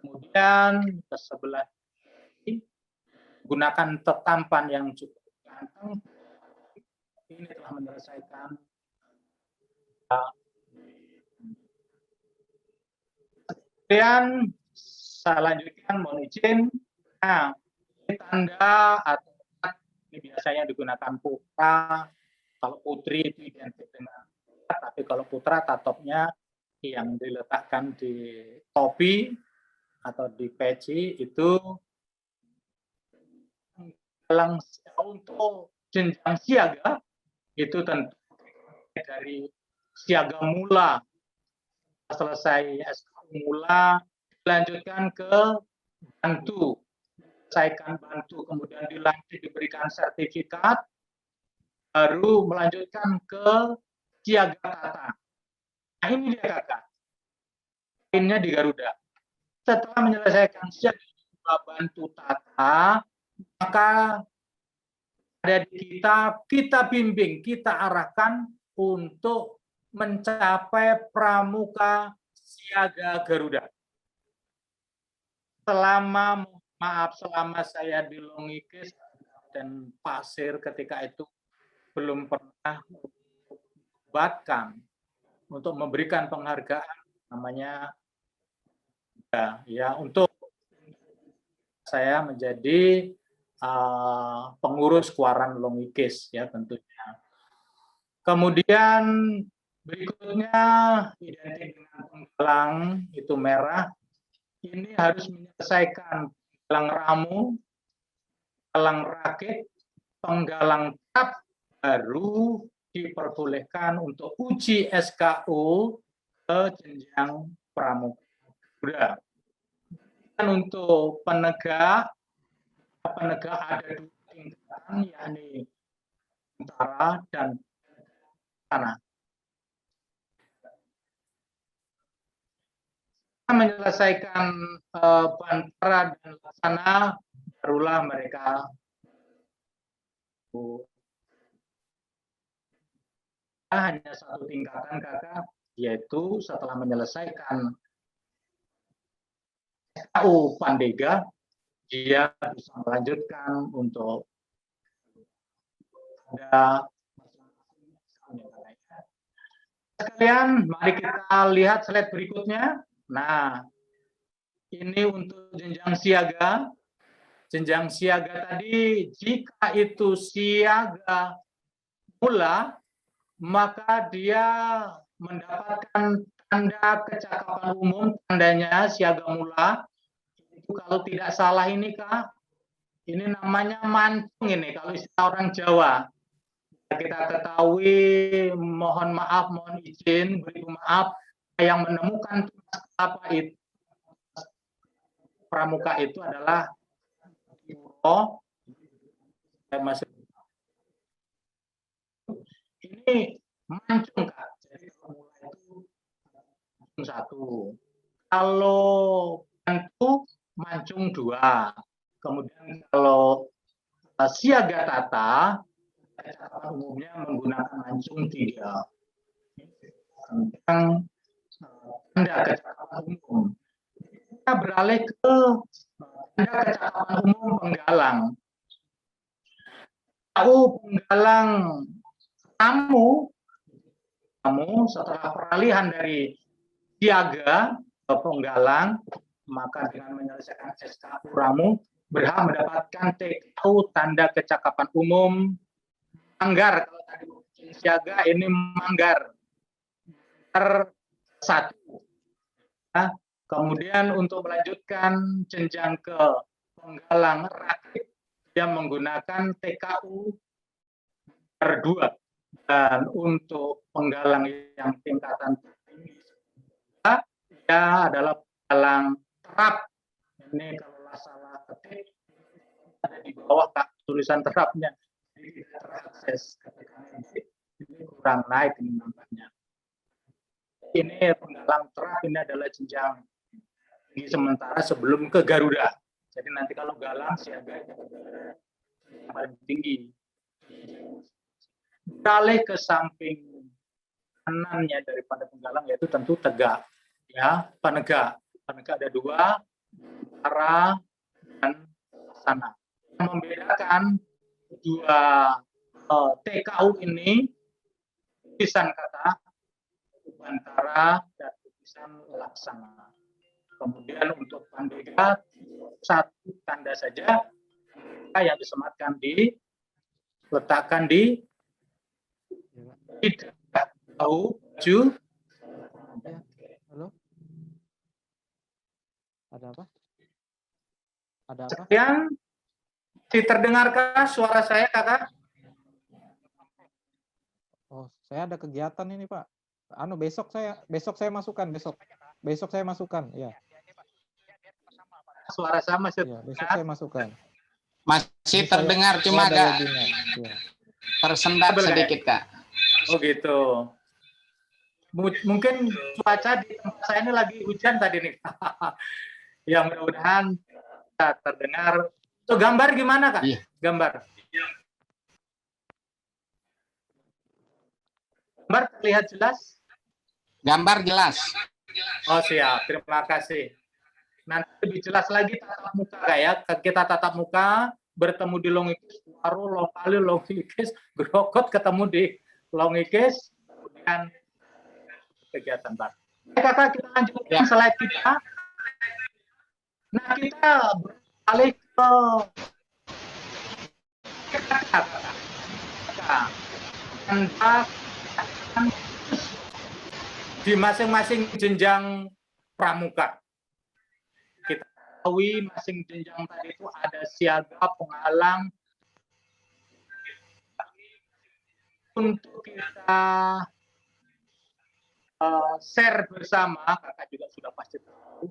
kemudian ke sebelah kiri gunakan tetampan yang cukup ganteng. Ini telah menyelesaikan kemudian saya lanjutkan, mohon izin. Nah, ini tanda atau ini biasanya digunakan putra, kalau putri itu identik dengan, tapi kalau putra tatopnya yang diletakkan di topi atau di peci itu untuk jenjang siaga itu tentu dari siaga mula, selesai SKU mula dilanjutkan ke bantu, selesaikan bantu, kemudian dilanjut diberikan sertifikat, baru melanjutkan ke siaga tata. Nah, ini dia kakak. Poinnya di Garuda. Setelah menyelesaikan siaga bantu tata, maka ada di kita bimbing, kita arahkan untuk mencapai pramuka siaga Garuda. Selama saya di Longikis dan Pasir ketika itu belum pernah melibatkan untuk memberikan penghargaan namanya ya untuk saya menjadi pengurus Kuaran Longikis ya tentunya. Kemudian berikutnya identik dengan penggalang itu merah. Ini harus menyelesaikan penggalang ramu, penggalang rakit, penggalang tap, baru diperbolehkan untuk uji SKU ke jenjang pramuka. Dan untuk penegak ada 2 tingkatan, yakni utara dan sana. Menyelesaikan bantara dan laksana, barulah mereka hanya 1 tingkatan kakak, yaitu setelah menyelesaikan SKU Pandega, dia bisa melanjutkan untuk ada sekalian. Mari kita lihat slide berikutnya. Nah, ini untuk jenjang siaga. Jenjang siaga tadi, jika itu siaga mula, maka dia mendapatkan tanda kecakapan umum, tandanya siaga mula. Itu kalau tidak salah ini Kak, ini namanya mancung ini kalau istilah orang Jawa. Kita ketahui, mohon maaf, mohon izin, beri maaf, yang menemukan apa itu pramuka itu adalah ini mancung Kak. Jadi mulai itu mancung 1. Kalau bantu mancung 2. Kemudian kalau siaga tata umumnya menggunakan mancung 3. Tentang tanda kecakapan umum. Kita beralih ke tanda kecakapan umum penggalang. Tahu penggalang tamu setelah peralihan dari siaga ke penggalang, maka dengan menyelesaikan SKU ramu berhak mendapatkan TKU tanda kecakapan umum manggar. Kalau tadi siaga ini manggar 1. Nah, kemudian untuk melanjutkan jenjang ke penggalang rakit, dia menggunakan TKU 2. Dan untuk penggalang yang tingkatan tinggi, dia adalah penggalang terap. Ini kalau salah ketik ada di bawah Kak, tulisan terapnya. Jadi tidak terakses. Ini kurang naik ini nampaknya. Ini penggalang terap, ini adalah jenjang tinggi sementara sebelum ke Garuda. Jadi nanti kalau galang siaga paling tinggi. Beralih ke samping kanannya daripada penggalang yaitu tentu tegak. Ya, penegak. Penegak ada 2, arah dan sana. Yang membedakan 2 TKU ini tulisan kata antara dan tulisan laksana. Kemudian untuk Pandega 1 tanda saja yang disematkan letakkan di tidak tahu baju. Halo? Ada apa? Ada apa? Sekian, terdengarkah suara saya kakak? Oh, saya ada kegiatan ini Pak. Besok saya masukkan besok saya masukkan ya. Suara saya masih ya, besok saya masukkan. Masih terdengar cuma agak ya. tersendat sedikit Kak. Oh gitu. Mungkin cuaca di tempat saya ini lagi hujan tadi nih. Ya mudah-mudahan bisa terdengar. So, gambar gimana Kak? Iya. Gambar. Gambar terlihat jelas? Gambar jelas. Oh siap, terima kasih. Nanti lebih jelas lagi tatap muka Kak ya. Kita tatap muka, bertemu di Longikis, Waro, Longkali, Longikis, Grokot, ketemu di Longikis, kemudian kegiatan baru. Kakak, kita lanjutkan slide kita. Nah, kita beralih ke di masing-masing jenjang pramuka. Kita ketahui masing jenjang tadi itu ada siaga, penghalang. Untuk kita share bersama, kakak juga sudah pasti tahu,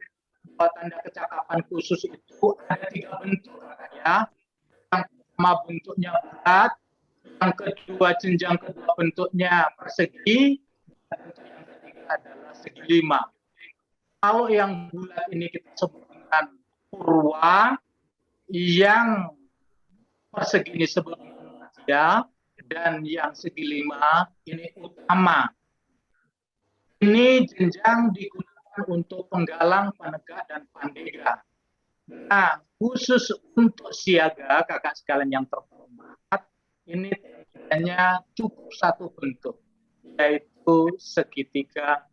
bahwa tanda kecakapan khusus itu ada 3 bentuk kakak ya. Yang pertama bentuknya bulat, yang kedua jenjang kedua bentuknya persegi, dan yang ketiga adalah segi 5. Kalau yang bulat ini kita sebut dengan purwa, yang persegi ini sebut ya, dan yang segi 5 ini utama. Ini jenjang digunakan untuk penggalang, penegak, dan pandega. Nah, khusus untuk siaga, kakak sekalian yang terhormat, ini hanya cukup 1 bentuk, yaitu segitiga.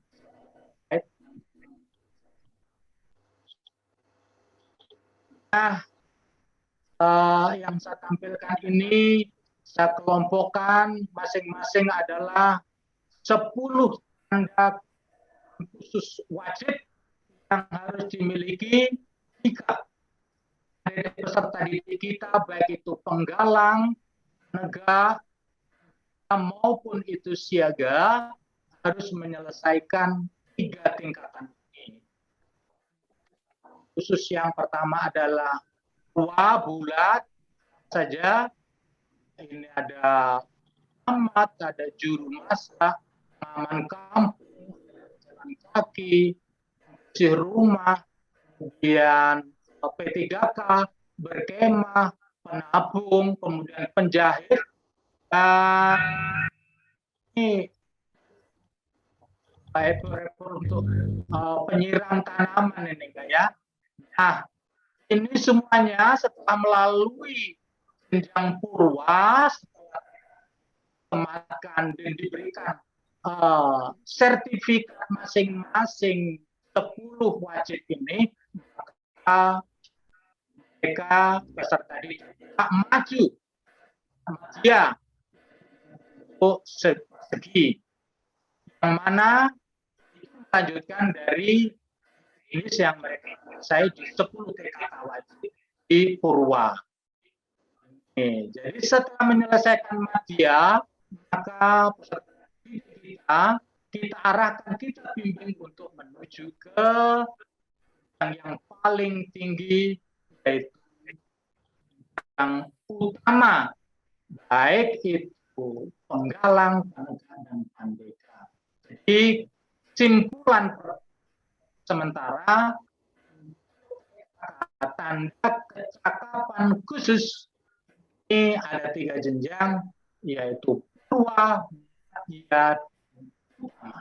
Nah, yang saya tampilkan ini, saya kelompokkan masing-masing adalah 10 tanda khusus wajib yang harus dimiliki jika dari peserta didik kita, baik itu penggalang, penegak, maupun itu siaga, harus menyelesaikan 3 tingkatan ini. Khusus yang pertama adalah bulat saja. Ini ada amat, ada juru masak, pengaman kampung, jalan kaki, bersih rumah, kemudian P3K, berkemah, penabung, kemudian penjahit, dan ini ekor untuk penyiram tanaman ini Kak ya. Nah, ini semuanya setelah melalui jenjang purwa, setelah ditematkan dan diberikan sertifikat masing-masing 10 wajib ini, maka mereka peserta didik maju dia untuk segi, yang mana melanjutkan dari ini yang mereka selesai di 10 TKK wajib di Purwa. Jadi setelah menyelesaikan madya, maka peserta kita arahkan, kita bimbing untuk menuju ke yang paling tinggi, yaitu yang utama, baik itu penggalang, penegak, dan pandega. Jadi simpulan sementara tanda kecakapan khusus ini ada 3 jenjang, yaitu purwa, madya, utama.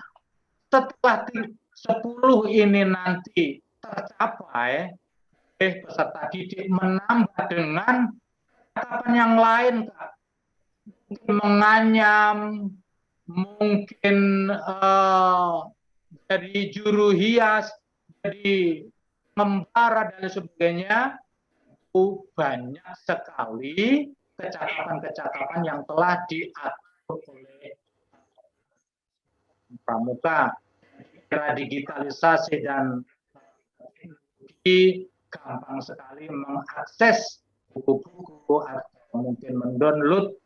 Setelah 10 ini nanti tercapai, peserta didik menambah dengan kecakapan yang lain, Kak. Mungkin menganyam, mungkin jadi juru hias, jadi membara dan sebagainya. Itu banyak sekali kecakapan-kecakapan yang telah diatur oleh pramuka. Era digitalisasi dan gampang sekali mengakses buku-buku atau mungkin mendownload.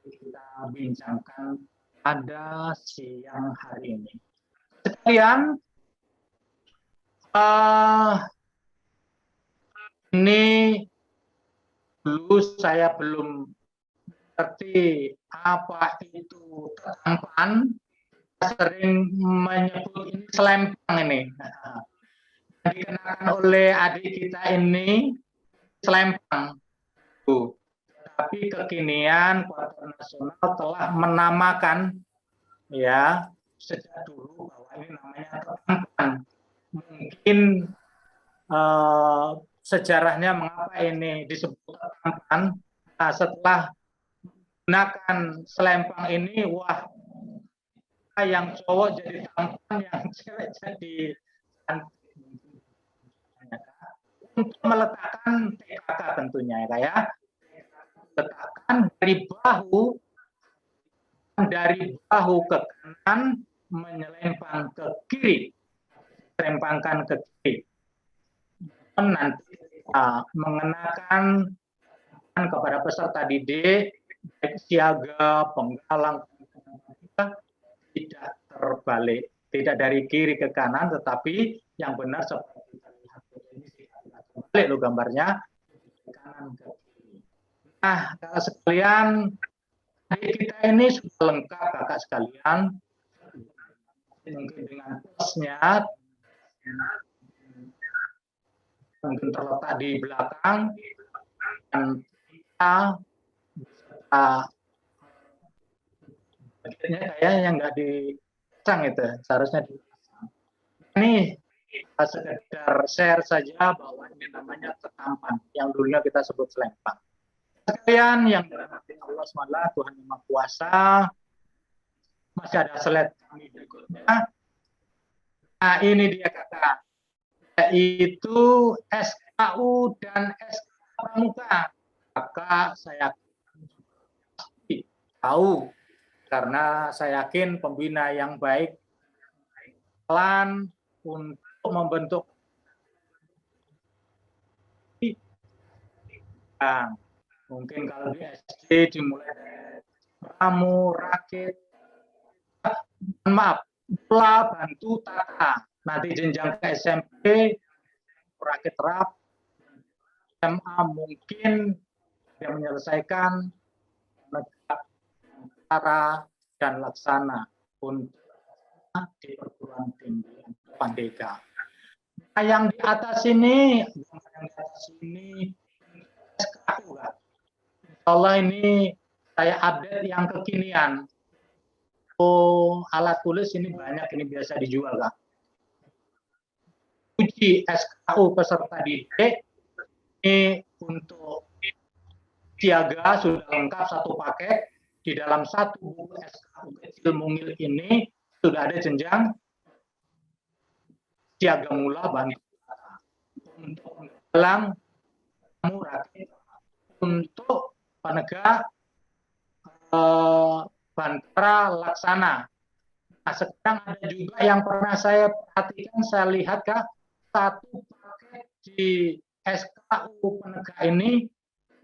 Kita bincangkan pada siang hari ini. Sekalian, ini dulu saya belum ngerti apa itu tetampan. sering menyebut ini selempang ini. Yang dikenakan oleh adik kita ini selempang. Tapi kekinian Kuarter Nasional telah menamakan ya sejak dulu bahwa ini namanya ketampan. Mungkin sejarahnya mengapa ini disebut ketampan. Nah, setelah menggunakan selempang ini, wah, yang cowok jadi tampan, yang cewek jadi cantik. Untuk meletakkan TKK tentunya ya, letakkan dari bahu ke kanan menyelempang ke kiri, selempangkan ke kiri. Dan nanti kita mengenakan kepada peserta didik, baik siaga, penggalang, tidak terbalik, tidak dari kiri ke kanan, tetapi yang benar seperti ini tidak terbalik loh gambarnya, kanan ke kiri. Nah, kakak sekalian, kita ini sudah lengkap kakak sekalian, mungkin dengan plusnya, mungkin terletak di belakang, dan kita bagiannya kayaknya yang nggak dipasang itu, seharusnya dipasang. Ini sekedar share saja bahwa ini namanya ketampan, yang dulunya kita sebut selempang. Sekalian yang dirahmati Allah SWT, Tuhan Yang Maha Kuasa, masih ada slide kami berikutnya. Nah, ini dia kakak, yaitu SKU dan SK Pramuka. Kakak saya pasti tahu, karena saya yakin pembina yang baik pelan untuk membentuk mungkin kalau di SD dimulai dari pramu, rakit, maaf, pula, bantu, tata. Nanti jenjang ke SMP, rakit rap, SMA mungkin dia menyelesaikan cara dan laksana untuk di perguruan tinggi Pandega. Nah, yang di atas ini SKU, Kak. Allah ini saya update yang kekinian. Oh, alat tulis ini banyak, ini biasa dijual, Kak. Uji SKU peserta didik ini untuk siaga sudah lengkap satu paket. Di dalam satu buku SKU kecil mungil ini sudah ada jenjang siaga mula, bantu untuk menggalang, rakit, untuk penegak bantara laksana. Nah, sekarang ada juga yang pernah saya perhatikan, saya lihat Kak, satu paket di SKU penegak ini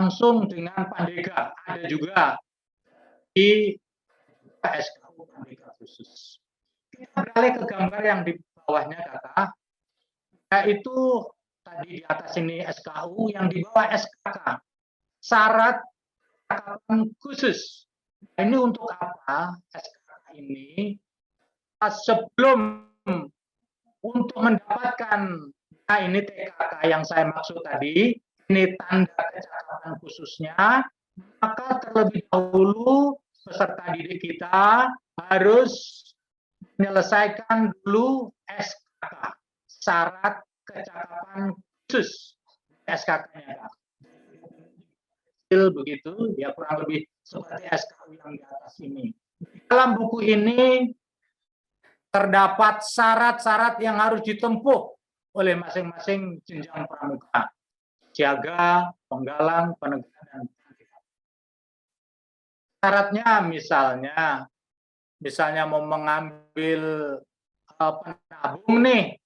langsung dengan Pandega. Ada juga di SKU Pandega khusus. Kita beralih ke gambar yang di bawahnya Kakak, yaitu tadi di atas ini SKU, yang di bawah SKK. Syarat percakapan khusus. Ini untuk apa? SKK ini sebelum untuk mendapatkan, nah ini TKK yang saya maksud tadi, ini tanda kecakapan khususnya, maka terlebih dahulu peserta didik kita harus menyelesaikan dulu SKK, syarat kecakapan khusus SKK-nya. Begitu, ya kurang lebih seperti SKU yang di atas ini. Dalam buku ini terdapat syarat-syarat yang harus ditempuh oleh masing-masing jenjang pramuka, siaga, penggalang, penegak, dan syaratnya misalnya mau mengambil penabung nih,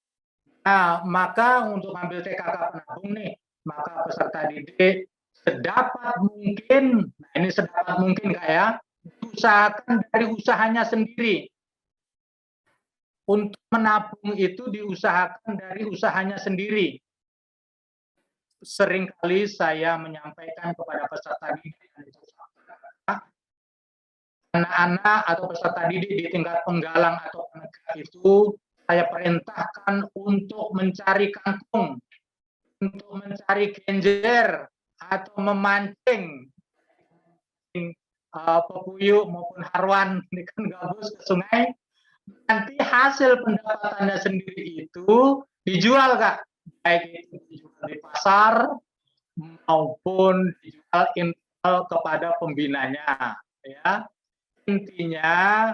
nah, maka untuk ambil TKK penabung nih, maka peserta didik sedapat mungkin, nah ini sedapat mungkin Kak ya, usahakan dari usahanya sendiri. Untuk menabung itu diusahakan dari usahanya sendiri. Seringkali saya menyampaikan kepada peserta didik, anak-anak atau peserta didik di tingkat penggalang atau penegak itu saya perintahkan untuk mencari kangkung, untuk mencari genjer atau memancing pepuyuh maupun harwan ikan gabus ke sungai. Nanti hasil pendapatannya sendiri itu dijual, Kak, baik itu dijual di pasar maupun dijual impal kepada pembinanya, ya. Intinya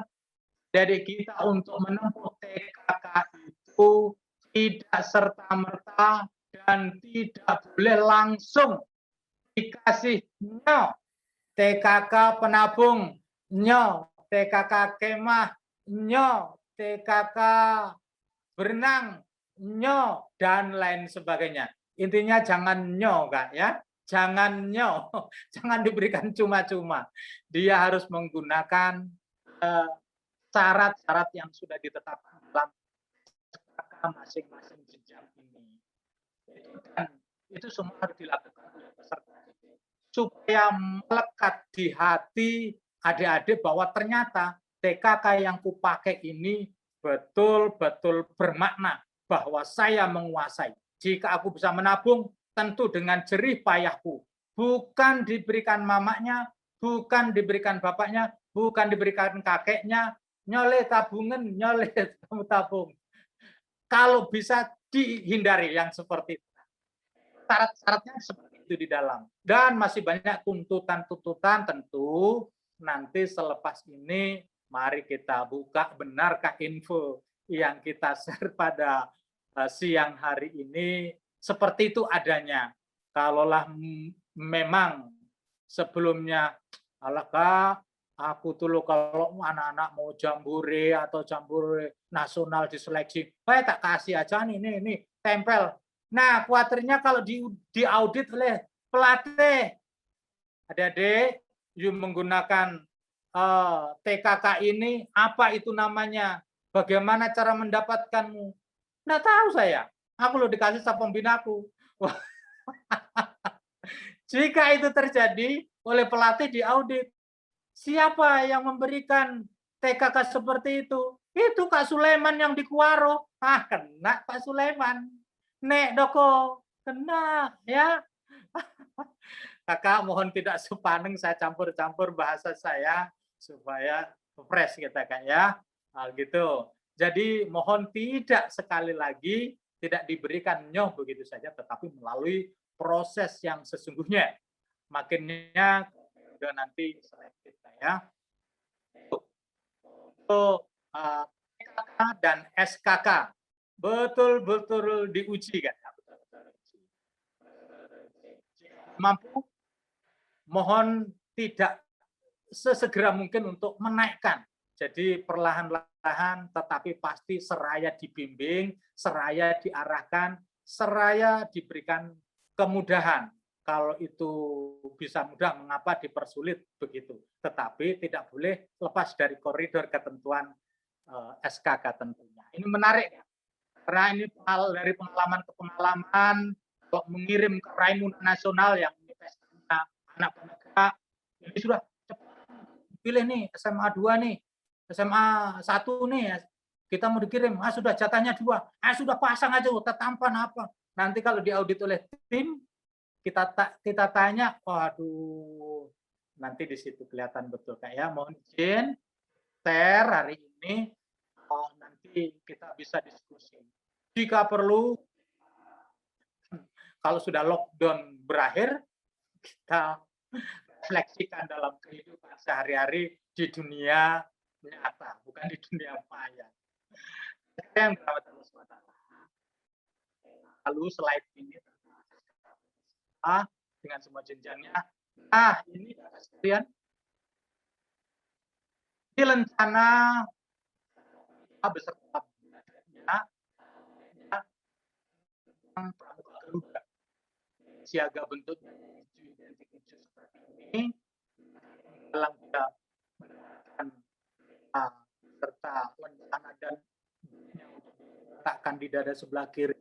dari kita untuk menempuh TKK itu tidak serta-merta dan tidak boleh langsung dikasih nyo TKK penabung, nyo TKK kemah, nyo TKK berenang, nyo dan lain sebagainya. Intinya jangan nyo, Kak, ya. Jangan nyo, jangan diberikan cuma-cuma. Dia harus menggunakan syarat-syarat yang sudah ditetapkan dalam masing-masing jenjang ini. Dan itu semua harus dilakukan oleh peserta supaya melekat di hati adik-adik bahwa ternyata TKK yang kupakai ini betul-betul bermakna bahwa saya menguasai. Jika aku bisa menabung, tentu dengan jerih payahku. Bukan diberikan mamanya, bukan diberikan bapaknya, bukan diberikan kakeknya, nyole tabungan, nyole tabung. Kalau bisa dihindari yang seperti itu. Syarat-syaratnya seperti itu di dalam. Dan masih banyak tuntutan-tuntutan tentu nanti selepas ini mari kita buka benarkah info yang kita share pada siang hari ini seperti itu adanya. Kalaulah memang sebelumnya Kak, aku tuh kalau anak-anak mau jambore atau jambore nasional diseleksi, tak kasih aja nih tempel. Nah, khawatirnya kalau diaudit oleh pelatih, adik-adik, you menggunakan TKK ini, apa itu namanya? Bagaimana cara mendapatkanmu? Nggak tahu saya. Aku lo dikasih sama pembinaku. Jika itu terjadi oleh pelatih diaudit, siapa yang memberikan TKK seperti itu? Itu Kak Sulaiman yang di Kuaro. Kena Pak Sulaiman. Nek doko, kena ya. Kakak mohon tidak sepaneng saya campur-campur bahasa saya supaya fresh kita Kak ya. Gitu. Jadi mohon tidak sekali lagi tidak diberikan nyoh begitu saja, tetapi melalui proses yang sesungguhnya. Makinnya udah nanti selanjutnya ya. Untuk PKK dan SKK betul-betul diuji kan. Mampu, mohon tidak sesegera mungkin untuk menaikkan. Jadi perlahan-lahan tetapi pasti seraya dibimbing, seraya diarahkan, seraya diberikan kemudahan. Kalau itu bisa mudah, mengapa dipersulit begitu? Tetapi tidak boleh lepas dari koridor ketentuan SKK tentunya. Ini menarik ya. Karena ini dari pengalaman ke pengalaman, kalau mengirim ke Raimun Nasional yang investasinya anak penegak, ini sudah cepat pilih nih SMA 2 nih, SMA 1 nih, kita mau dikirim, sudah jatahnya 2, sudah pasang aja, tampan apa. Nanti kalau diaudit oleh tim, kita tanya, waduh, nanti di situ kelihatan betul Kak ya. Mohon izin share hari ini, nanti kita bisa diskusi. Jika perlu, kalau sudah lockdown berakhir, kita refleksikan dalam kehidupan sehari-hari di dunia nyata, bukan di dunia maya. Yang lalu slide ini dengan semua jenjangnya. Ini sekalian. Ini rencana beserta pramuka Garuda. Siaga bentuknya seperti ini. Dalam kita mendapatkan serta rencana dan letakkan di dada sebelah kiri.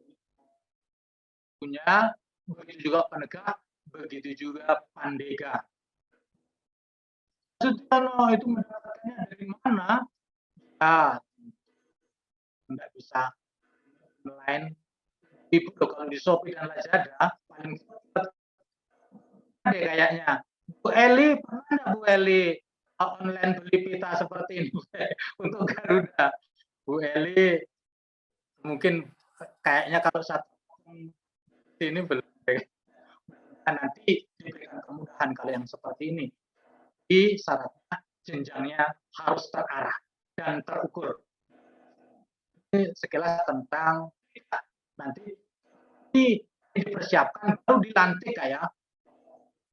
Punya, begitu juga penegak, begitu juga pandega. Sutono itu mendapatkannya dari mana? Ya, nggak bisa online. Kalau di Shopee dan Lazada paling cepat deh kayaknya. Bu Eli, pernah nggak Bu Eli online beli pita seperti ini untuk Garuda? Bu Eli mungkin kayaknya kalau satu ini belum. Nanti diberikan kemudahan kalau yang seperti ini. Di syaratnya jenjangnya harus terarah dan terukur. Ini sekilas tentang nanti dipersiapkan baru dilantik ya.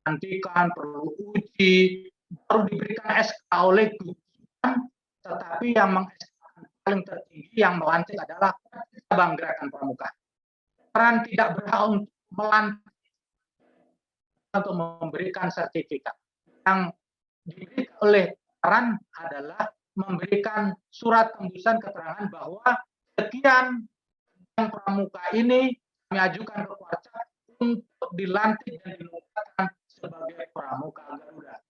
Nanti kan perlu uji, baru diberikan SK oleh gugus, tetapi yang mengeksekusi paling tertinggi yang melantik adalah cabang gerakan pramuka. Peran tidak berhak untuk melantik untuk memberikan sertifikat. Yang diberikan oleh peran adalah memberikan surat tembusan keterangan bahwa sekian yang pramuka ini kami ajukan ke Kuarca untuk dilantik dan dinobatkan sebagai pramuka Garuda.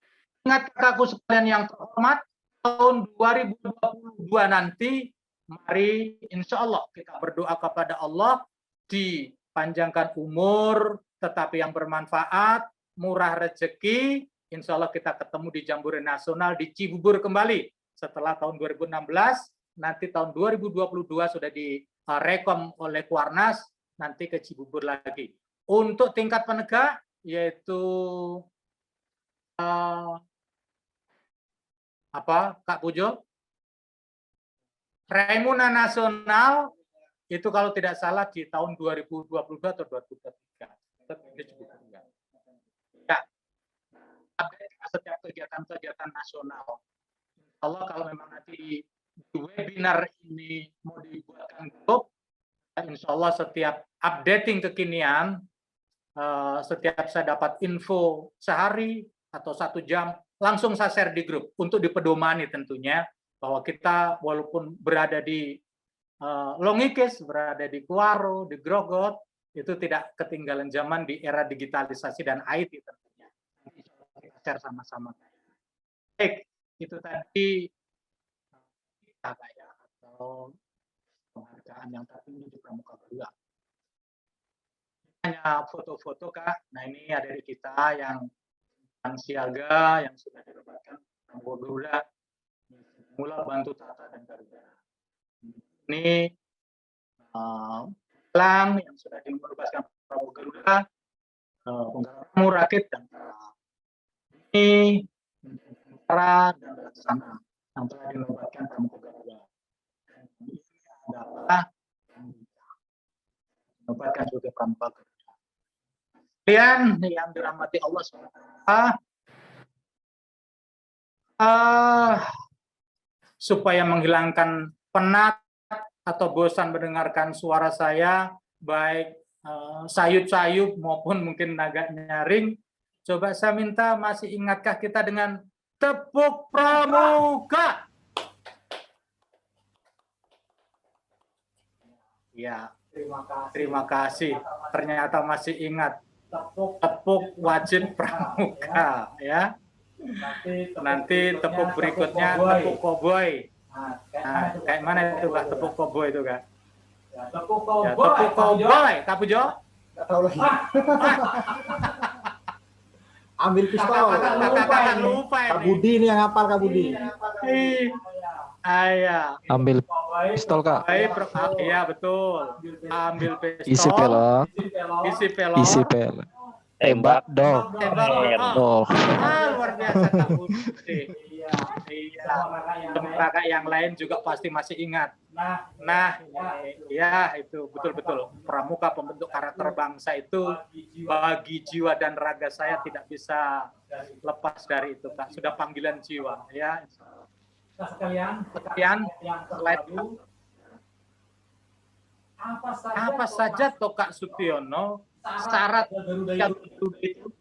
Ingat kakakku sekalian yang terhormat, tahun 2022 nanti, mari insya Allah kita berdoa kepada Allah, dipanjangkan umur, tetapi yang bermanfaat, murah rezeki, insya Allah kita ketemu di Jambore Nasional di Cibubur kembali. Setelah tahun 2016, nanti tahun 2022 sudah direkom oleh Kuarnas, nanti ke Cibubur lagi. Untuk tingkat penegak, yaitu Kak Pujo? Raimuna Nasional, itu kalau tidak salah di tahun 2022 atau 2023. Ya, setiap kegiatan-kegiatan nasional. Allah kalau memang nanti di webinar ini mau dibuatkan grup, insya Allah setiap updating kekinian, setiap saya dapat info sehari atau 1 jam, langsung saya share di grup untuk dipedomani tentunya bahwa kita walaupun berada di Longikes, berada di Kuaro, di Grogot, itu tidak ketinggalan zaman di era digitalisasi dan IT tentunya. Kita share sama-sama. Baik, itu tadi kita kayak atau penghargaan yang tadi di Pramuka Garuda. Hanya foto-foto Kak. Nah ini ada dari kita yang siaga yang sudah dinobatkan Pramuka Garuda, mula bantu tata dan Garuda. Ini Lang yang sudah dinobatkan Pramuka Garuda, Penggarap Rakit dan ini para dan Laksana yang telah dinobatkan Pramuka Garuda. Ini adalah dinobatkan sebagai Pramuka Garuda. Kemudian yang dirahmati Allah SWT, supaya menghilangkan penat atau bosan mendengarkan suara saya, baik sayup-sayup maupun mungkin agak nyaring, coba saya minta, masih ingatkah kita dengan tepuk pramuka? Ya, terima kasih. Ternyata masih ingat. Tepuk wajib pramuka, ya. Nanti tepuk berikutnya tepuk koboi. Nah, kayak mana itu Kak, tepuk koboi itu Kak? Tepuk Ya, tepuk koboi, Kak Pujo? Nggak tahu lagi. Ambil pistol. Kakak lupa ini. Kak Budi ini yang hafal, Kak Budi. Iya. Ambil pistol Kak. Iya betul. Ambil pistol. Isi pelok. Isi pelok. Isi pelok. Tembak dong. Tembak. Oh. Luar biasa Kak Budi. Iya. Kakak yang lain juga pasti masih ingat. Nah, ya itu betul-betul. Pramuka pembentuk karakter bangsa itu bagi jiwa dan raga saya tidak bisa lepas dari itu Kak. Sudah panggilan jiwa ya. Sekalian slide apa saja toh Kak Sutiono syarat Garuda itu?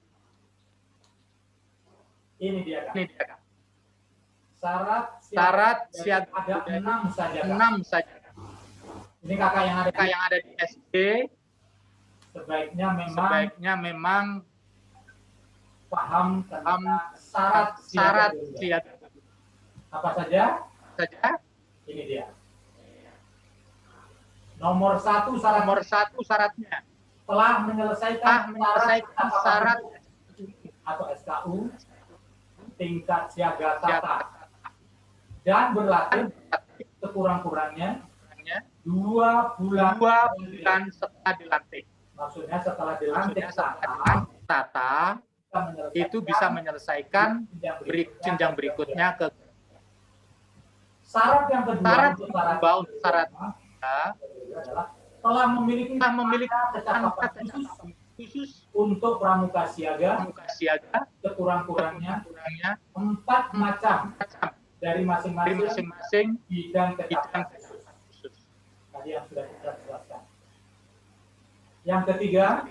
Ini dia Kak. Syarat siaga ada 6 saja. 6 saja. Ini kakak yang ada di SD sebaiknya memang paham tentang syarat syarat siaga. apa saja? Ini dia. Nomor satu Syaratnya telah menyelesaikan syarat atau SKU tingkat siaga tata dan berlatih sekurang-kurangnya 2 bulan setelah dilantik. Maksudnya setelah dilantik Tata itu bisa menyelesaikan jenjang berikutnya ke syarat yang kedua untuk syarat adalah telah memiliki kecakapan khusus untuk pramuka siaga sekurang-kurangnya 4 macam dari masing-masing bidang kecakapan khusus. Tadi yang sudah kita jelaskan. Yang ketiga,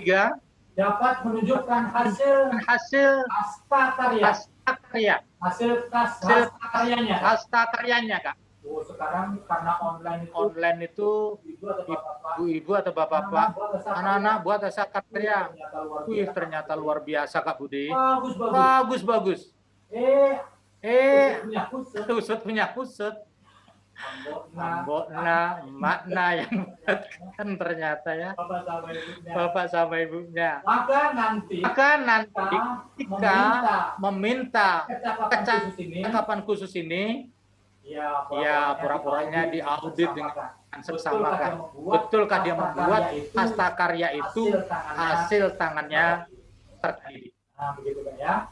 dapat menunjukkan hasil hasta karya. Hasil karyanya, Kak. Oh, sekarang karena Online itu ibu-ibu atau bapak-bapak, anak-anak buat hasil karya. Wih, ternyata luar biasa, Kak Budi. Bagus. Kusut punya kusut. Mbokna, makna yang buatkan ternyata ya. Bapak sama ibunya. Maka nanti kita meminta kecakapan khusus ini, ya pura-puranya diaudit dengan seksama, kan. Betulkah dia membuat hasta karya itu hasil tangannya terkait? Nah, begitu kan ya.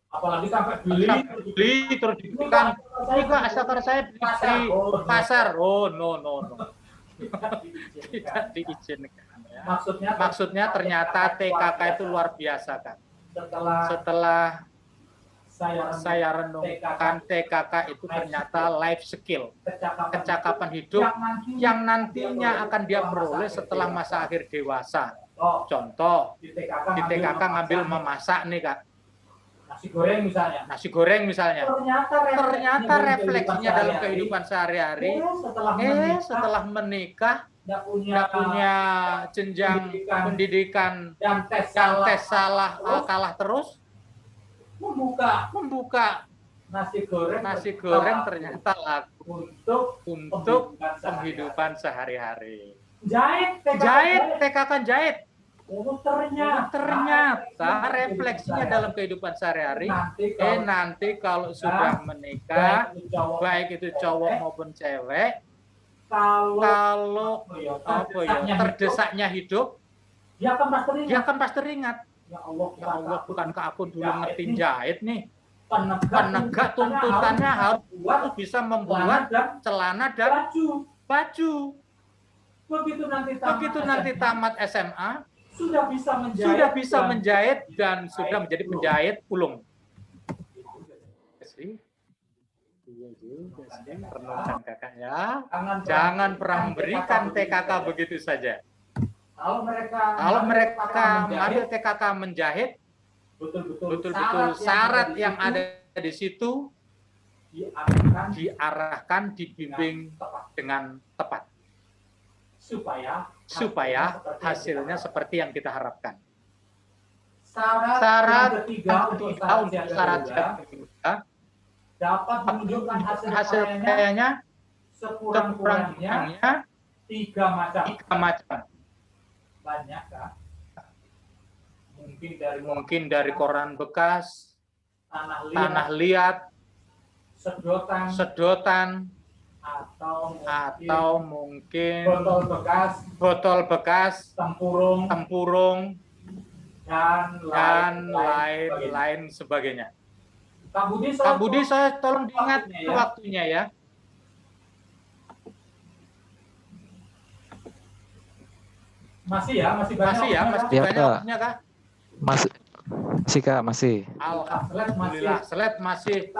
Apalagi sampai beli terus diberikan. Ini Kak, hasta karya saya beli di pasar. Oh, no. Tidak diizinkan. Ya. Maksudnya ternyata TKK itu luar biasa, kan. Setelah saya renungkan, TKK itu ternyata life skill, kecakapan hidup yang nantinya akan dia peroleh setelah masa akhir dewasa. Contoh, di TKK ngambil memasak nih, Kak. Nasi goreng misalnya. Ternyata refleksinya dalam kehidupan sehari-hari. Setelah menikah, nggak punya jenjang pendidikan dan tes kalah terus. Membuka nasi goreng ternyata laku untuk penghidupan sehari-hari. Jahit, TKK jahit. Ternyata refleksinya dalam kehidupan sehari-hari. Nanti kalau sudah menikah, baik itu cowok maupun cewek, kalau terdesaknya hidup, dia akan pasti teringat. Ya Allah, bukankah aku dulu ngerti jahit nih? Penegak tuntutannya harus bisa membuat celana dan baju. Begitu nanti tamat SMA, sudah bisa menjahit dan sudah menjadi penjahit ulung. Iya juga sih, renungkan Kakak ya. Jangan pernah memberikan TKK begitu saja. Kalau mereka mengambil TKK menjahit, betul-betul syarat yang ada di situ diarahkan, dibimbing dengan tepat. Supaya hasilnya seperti yang kita harapkan. Syarat ketiga untuk syarat siaga dapat menunjukkan hasil karyanya sekurang-kurangnya 3 macam. Banyak, Kak. Mungkin dari koran bekas, tanah liat, sedotan, atau mungkin botol bekas, tempurung, dan lain sebagainya. Kak Budi, saya tolong diingat waktunya ya. Masih banyak waktunya, Kak. Masih, Kak, masih. Alhamdulillah, slide masih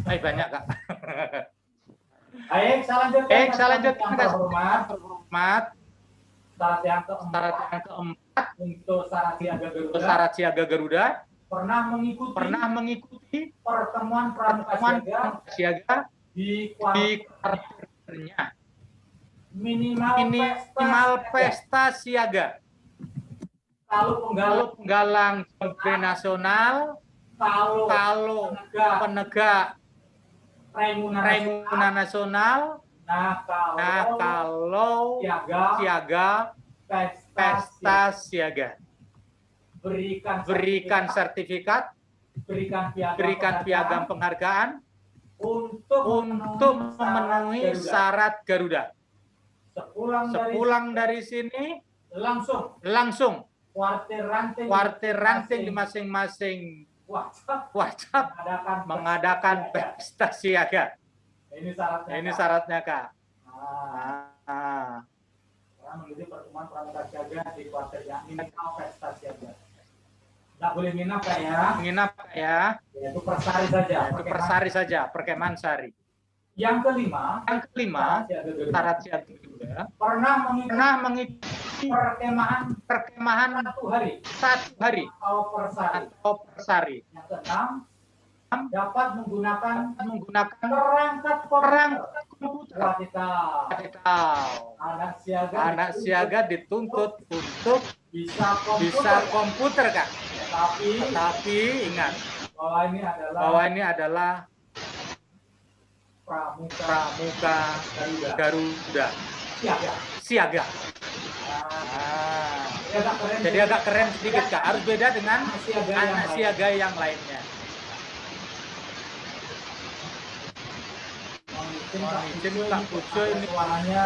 banyak, Kak. Baik, saya lanjutkan, Kak. Hormat. Syarat yang keempat untuk syarat siaga Garuda pernah mengikuti pertemuan pramuka siaga di kuarternya. Minimal pesta siaga Kalau penggalang Jombe nasional, kalau penegak Raimuna nasional, kalau siaga, pesta siaga. Berikan sertifikat, berikan piagam penghargaan untuk memenuhi syarat Garuda. Sepulang dari sini, langsung kuartir ranting di masing-masing WhatsApp mengadakan pesta siaga. Ini syaratnya, Kak. Mengikuti pertemuan pramuka siaga di kuarternya minimal pesta siaga. Tidak boleh nginap, Kak, ya. Nginap, ya. Itu per sari saja. Itu per sari saja, perkemahan sari. Yang kelima, syarat siaga juga pernah mengikuti perkemahan satu hari atau per sari. Yang keenam, dapat menggunakan perangkat komputer. Anak siaga dituntut untuk bisa komputer, Kak. Tapi ingat bahwa ini adalah pramuka Garuda siaga. Jadi agak keren sedikit, Kak. Harus beda dengan anak siaga yang lainnya. Izin Kak Pujo, ini suaranya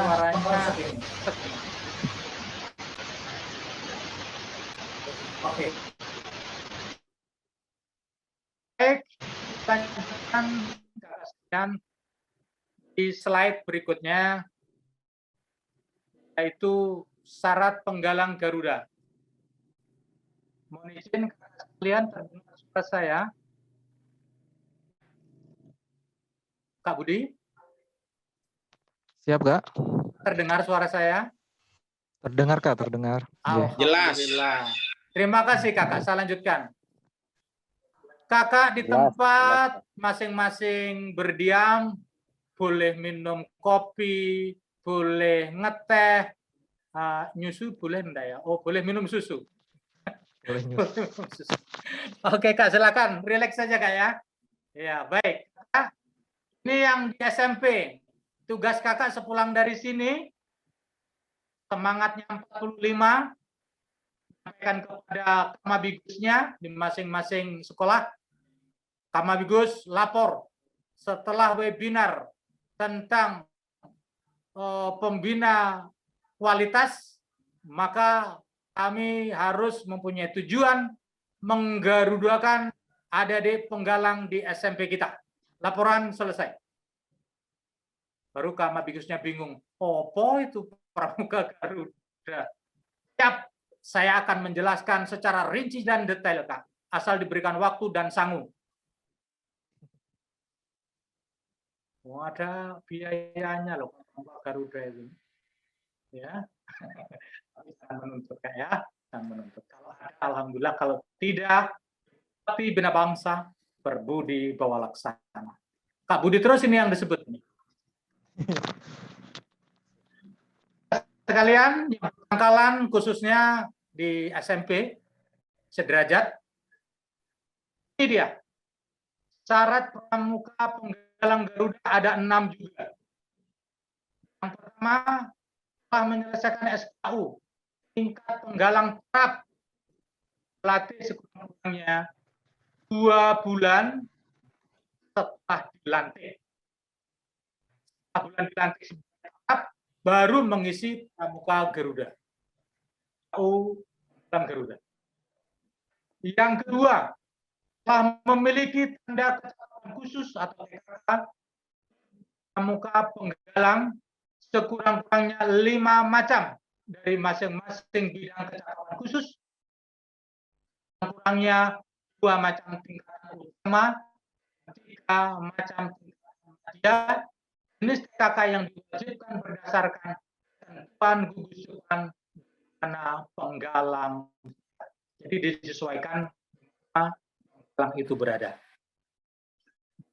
Oke. Baik, kita lanjutkan di slide berikutnya, yaitu syarat penggalang Garuda. Mohon izin kalian terdengar suara saya, Kak Budi? Siap, Kak? Terdengar suara saya? Terdengar, Kak, terdengar. Jelas. Terima kasih, Kakak. Saya lanjutkan. Kakak di tempat masing-masing berdiam, boleh minum kopi, boleh ngeteh, nyusu boleh enggak ya? Oh, boleh minum susu. Boleh nyusu. Oke, Kak, silakan. Relax saja, Kak, ya. Ya, baik. Ini yang di SMP. Tugas Kakak sepulang dari sini, semangatnya 45, sampaikan kepada kamabigusnya di masing-masing sekolah. Kamabigus lapor setelah webinar tentang pembina kualitas, maka kami harus mempunyai tujuan menggarudakan adik-adik penggalang di SMP kita. Laporan selesai. Baru kamabigusnya bingung, apa itu pramuka Garuda? Siap, saya akan menjelaskan secara rinci dan detail, Kak. Asal diberikan waktu dan sangu. Oh, ada biayanya loh pramuka Garuda itu. Ya, jangan menuntut, Kak, ya. Jangan menuntut. Kalau ada, alhamdulillah. Kalau tidak, tapi bina bangsa berbudi bawa laksana. Kak Budi terus ini yang disebut ini. Sekalian, yang pangkalan khususnya di SMP sederajat, ini dia syarat pramuka penggalang Garuda ada 6 juga. Yang pertama, telah menyelesaikan SKU tingkat penggalang tetap, pelatih sekurang-kurangnya 2 bulan setelah dilantik. Setelah bulan dilantik tetap, baru mengisi pramuka Garuda. Garuda. Yang kedua, telah memiliki tanda kecakapan khusus atau TKK pramuka penggalang sekurang-kurangnya 5 macam dari masing-masing bidang kecakapan khusus, kurangnya 2 macam tingkatan utama, 3 macam tingkatan media. Jenis TKK yang diwajibkan berdasarkan ketentuan gugus tugas dana penggalang. Jadi disesuaikan penggalang itu berada.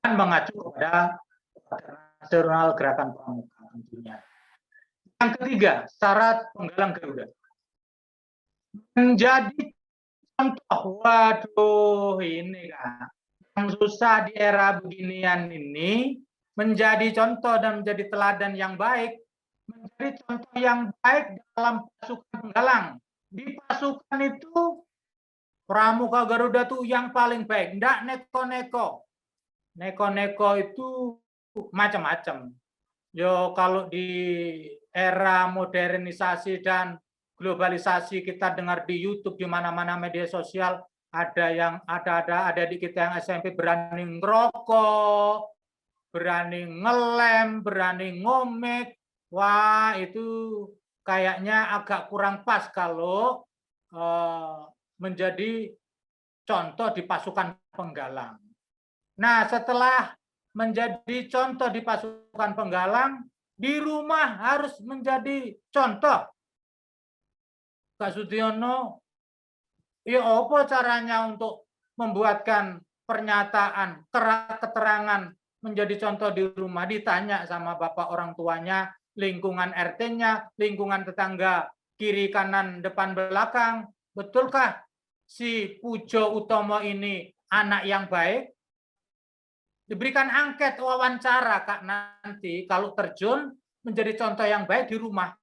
Dan mengacu kepada nasional gerakan pramuka tentunya. Yang ketiga, syarat penggalang Garuda. menjadi contoh. Waduh, ini kan yang susah di era beginian ini, menjadi contoh dan menjadi teladan yang baik, menjadi contoh yang baik dalam pasukan penggalang. Di pasukan itu Pramuka Garuda tuh yang paling baik, enggak neko-neko. Neko-neko itu macam-macam. Yo, kalau di era modernisasi dan globalisasi kita dengar di YouTube, di mana-mana media sosial, ada yang ada di kita yang SMP berani ngerokok, berani ngelem, berani ngomek. Wah, itu kayaknya agak kurang pas kalau menjadi contoh di pasukan penggalang. Nah, setelah menjadi contoh di pasukan penggalang, di rumah harus menjadi contoh. Kak Sudiono, ya apa caranya untuk membuatkan pernyataan, keterangan menjadi contoh di rumah? Ditanya sama bapak orang tuanya, lingkungan RT-nya, lingkungan tetangga, kiri, kanan, depan, belakang. Betulkah si Pujo Utomo ini anak yang baik? Diberikan angket wawancara Kak nanti kalau terjun menjadi contoh yang baik di rumah.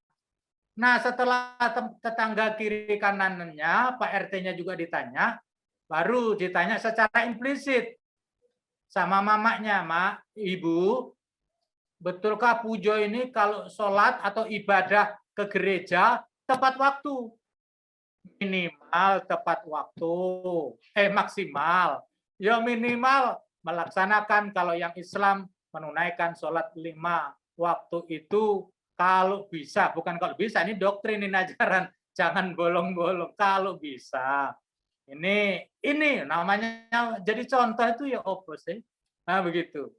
Nah, setelah tetangga kiri kanannya, Pak RT-nya juga ditanya, baru ditanya secara implisit sama mamanya, Mak, Ibu, betulkah Pujo ini kalau sholat atau ibadah ke gereja tepat waktu? Minimal tepat waktu, maksimal. Ya minimal melaksanakan kalau yang Islam menunaikan sholat 5 waktu itu kalau bisa, bukan kalau bisa, ini doktrin, ini ajaran, jangan bolong-bolong, kalau bisa. Ini namanya jadi contoh itu ya opo sih. Nah, begitu.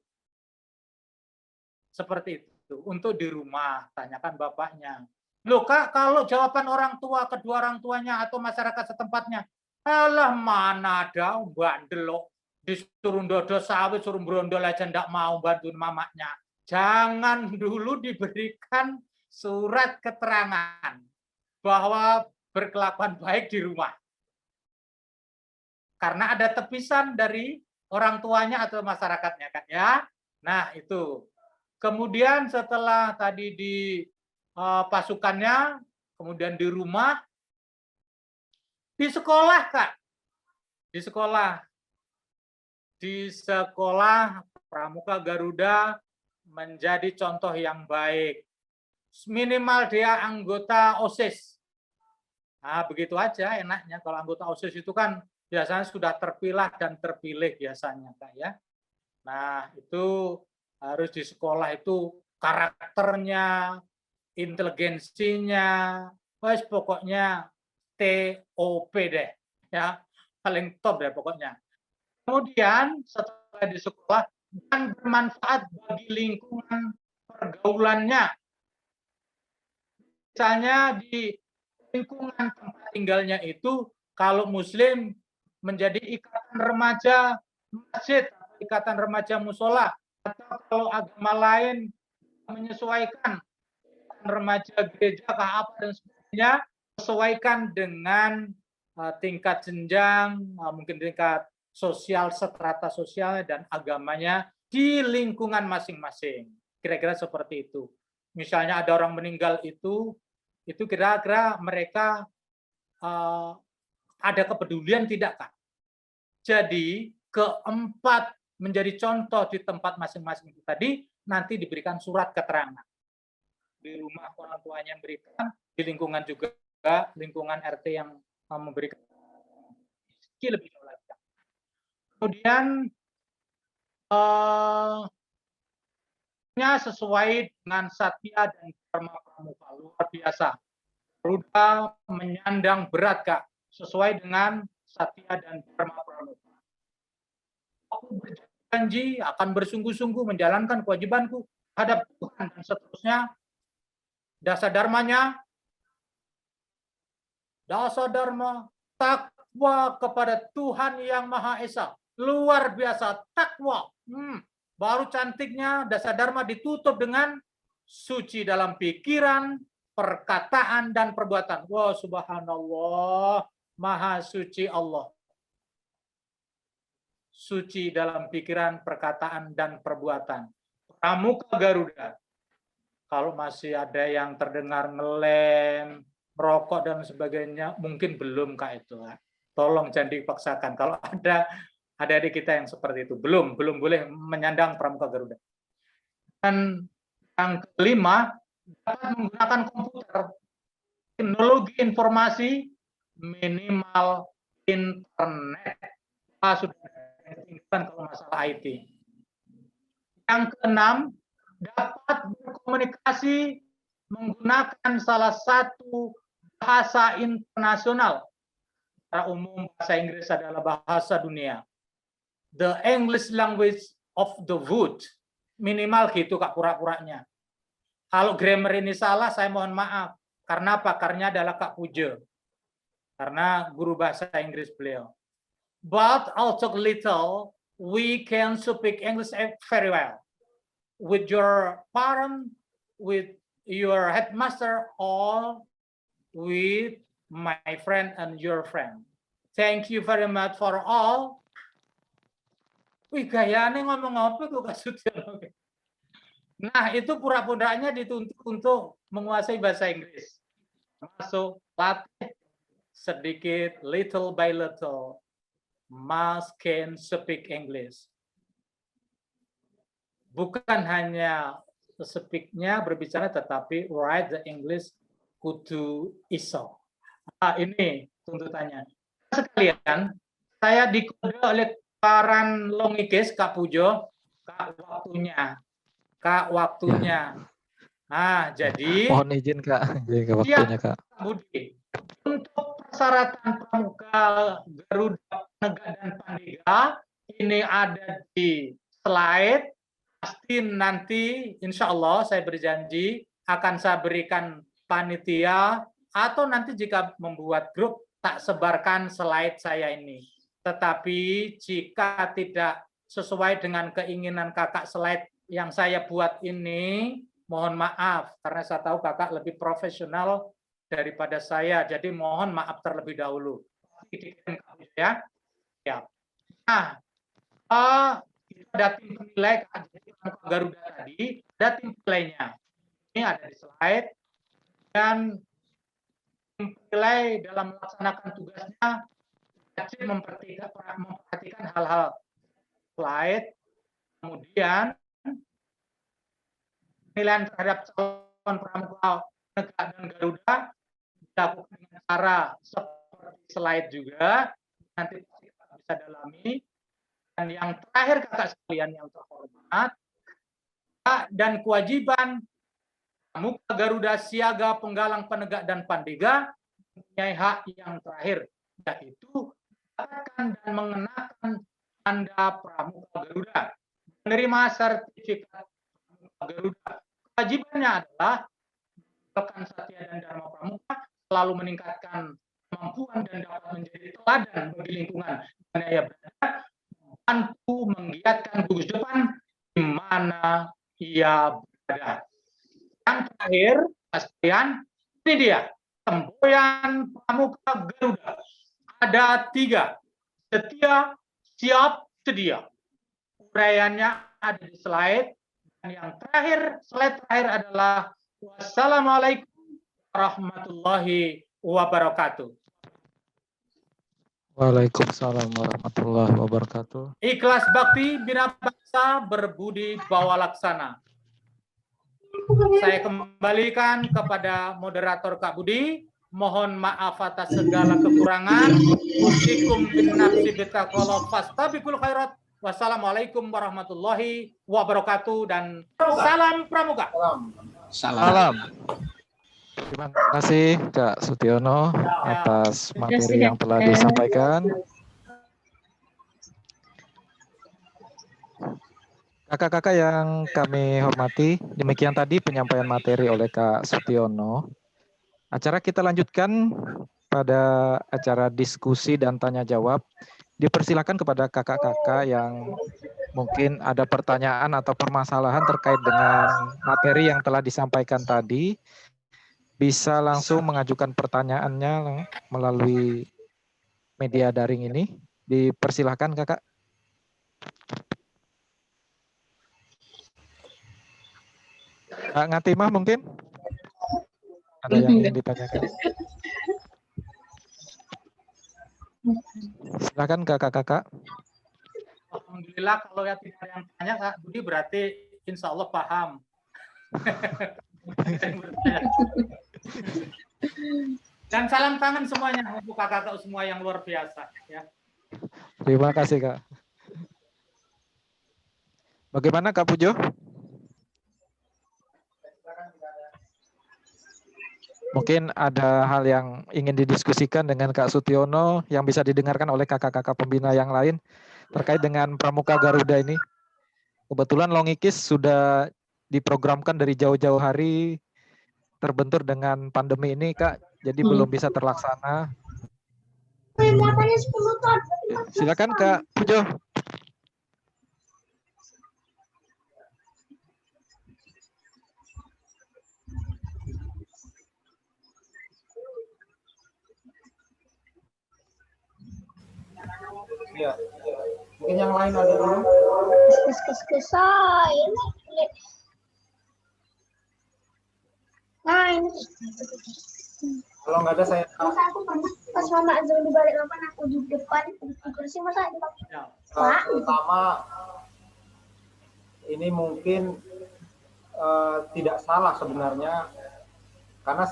Seperti itu. Untuk di rumah, tanyakan bapaknya. Loh Kak, kalau jawaban orang tua, kedua orang tuanya atau masyarakat setempatnya, alah mana ada bandel loh, disuruh dodo sawit, suruh brondol aja ndak mau bantuin mamanya. Jangan dulu diberikan surat keterangan bahwa berkelakuan baik di rumah. Karena ada tepisan dari orang tuanya atau masyarakatnya kan ya. Nah, itu. Kemudian setelah tadi di pasukannya, kemudian di rumah, di sekolah Kak. Di sekolah Pramuka Garuda menjadi contoh yang baik. Minimal dia anggota OSIS. Nah, begitu aja enaknya. Kalau anggota OSIS itu kan biasanya sudah terpilah dan terpilih biasanya Kak ya. Nah, itu harus di sekolah itu karakternya, inteligensinya, pokoknya TOP deh, ya paling top deh pokoknya. Kemudian setelah di sekolah dan bermanfaat bagi lingkungan pergaulannya. Misalnya di lingkungan tempat tinggalnya itu kalau Muslim menjadi ikatan remaja masjid, ikatan remaja musola, atau kalau agama lain menyesuaikan remaja gereja ke apa dan sebagainya, sesuaikan dengan tingkat jenjang, mungkin tingkat sosial, strata sosial dan agamanya di lingkungan masing-masing. Kira-kira seperti itu. Misalnya ada orang meninggal itu kira-kira mereka ada kepedulian tidak Kak? Jadi keempat menjadi contoh di tempat masing-masing itu tadi nanti diberikan surat keterangan. Di rumah orang tuanya yang berikan, di lingkungan juga lingkungan RT yang memberikan lebih jauh lagi. Kemudian sesuai dengan satya dan dharma pramuka, luar biasa. Garuda menyandang berat Kak, sesuai dengan satya dan dharma pramuka. Aku berjanji akan bersungguh-sungguh menjalankan kewajibanku terhadap Tuhan dan seterusnya. Dasa dharmanya, dasa dharma, takwa kepada Tuhan yang Maha Esa. Luar biasa, takwa. Baru cantiknya dasa dharma ditutup dengan suci dalam pikiran, perkataan dan perbuatan. Wah, subhanallah, maha suci Allah. Suci dalam pikiran, perkataan, dan perbuatan. Pramuka Garuda. Kalau masih ada yang terdengar ngelem, merokok dan sebagainya, mungkin belum Kak itu. Tolong jangan dipaksakan. Kalau ada adik kita yang seperti itu, belum boleh menyandang Pramuka Garuda. Dan yang kelima, dapat menggunakan komputer, teknologi informasi, minimal internet. Sudah kalau masalah IT. Yang keenam, dapat berkomunikasi menggunakan salah satu bahasa internasional. Secara umum bahasa Inggris adalah bahasa dunia. The English language of the world. Minimal gitu Kak pura-puranya. Kalau grammar ini salah, saya mohon maaf. Karena pakarnya adalah Kak Pujo. Karena guru bahasa Inggris beliau. But also little, we can speak English very well. With your parent, with your headmaster, or with my friend and your friend. Thank you very much for all. Wih, gayanya ngomong apa tuh Kak Sutyono? Nah, itu pura-puranya dituntut untuk menguasai bahasa Inggris. Masuk latih sedikit, little by little. Must can speak English. Bukan hanya speak-nya berbicara, tetapi write the English kudu iso. Ini tuntutannya. Sekalian, saya dikode oleh Paran Longikes, Kak Pujo, Kak waktunya. Jadi mohon izin Kak, ke waktunya Kak. Budi, untuk persyaratan Pramuka Garuda Penegak dan Pandega ini ada di slide. Pasti nanti insya Allah saya berjanji akan saya berikan panitia atau nanti jika membuat grup tak sebarkan slide saya ini. Tetapi jika tidak sesuai dengan keinginan kakak slide yang saya buat ini, mohon maaf karena saya tahu kakak lebih profesional daripada saya, jadi mohon maaf terlebih dahulu. Ya. Nah, ada tim penilai Garuda tadi, ada tim penilainya. Ini ada di slide dan tim penilai dalam melaksanakan tugasnya wajib memperhatikan hal-hal slide, kemudian penilaian terhadap calon pramuka penegak dan Garuda dilakukan dengan cara seperti slide juga, nanti kita bisa dalami. Dan yang terakhir kakak sekalian yang terhormat, hak dan kewajiban pramuka Garuda Siaga Penggalang Penegak dan Pandega mempunyai hak yang terakhir, yaitu mendapatkan dan mengenakan tanda pramuka Garuda, menerima sertifikat pramuka Garuda. Kewajibannya adalah melakukan satya dan dharma pramuka, selalu meningkatkan kemampuan dan dapat menjadi teladan bagi lingkungan dan ia berada, membantu menggiatkan gugus depan di mana ia berada. Yang terakhir, sekalian, ini dia semboyan pramuka Garuda. Ada 3, setia, siap, sedia. Uraiannya ada di slide. Dan yang terakhir, slide terakhir adalah wassalamualaikum warahmatullahi wabarakatuh. Waalaikumsalam warahmatullahi wabarakatuh. Ikhlas bakti, bina bangsa, berbudi bawa laksana. Saya kembalikan kepada moderator Kak Budi. Mohon maaf atas segala kekurangan. Usikum bin nafsi bitaqwa fastabiqul khairat. Wassalamualaikum warahmatullahi wabarakatuh dan salam pramuka. Salam. Terima kasih Kak Sutyono atas materi yang telah disampaikan. Kakak-kakak yang kami hormati, demikian tadi penyampaian materi oleh Kak Sutyono. Acara kita lanjutkan pada acara diskusi dan tanya jawab. Dipersilakan kepada kakak-kakak yang mungkin ada pertanyaan atau permasalahan terkait dengan materi yang telah disampaikan tadi. bisa langsung mengajukan pertanyaannya melalui media daring ini. Dipersilahkan Kakak. Kak Ngatimah mungkin? Ada yang ingin ditanyakan? Silakan kakak-kakak. Alhamdulillah kalau ya tidak ada yang tanya Kak Budi berarti insya Allah paham. Dan salam tangan semuanya untuk kakak-kakak semua yang luar biasa ya. Terima kasih Kak. Bagaimana Kak Pujo? Mungkin ada hal yang ingin didiskusikan dengan Kak Sutiono yang bisa didengarkan oleh kakak-kakak pembina yang lain terkait dengan Pramuka Garuda ini. Kebetulan Longikis sudah diprogramkan dari jauh-jauh hari, terbentur dengan pandemi ini Kak, jadi belum bisa terlaksana. Silakan Kak Pujo. Ya, mungkin yang lain ada dulu. Kalau nggak ada saya. Masa aku pernah pas mama azan di balik papan aku di depan di kursi masa di Pak. Terutama ini mungkin tidak salah sebenarnya karena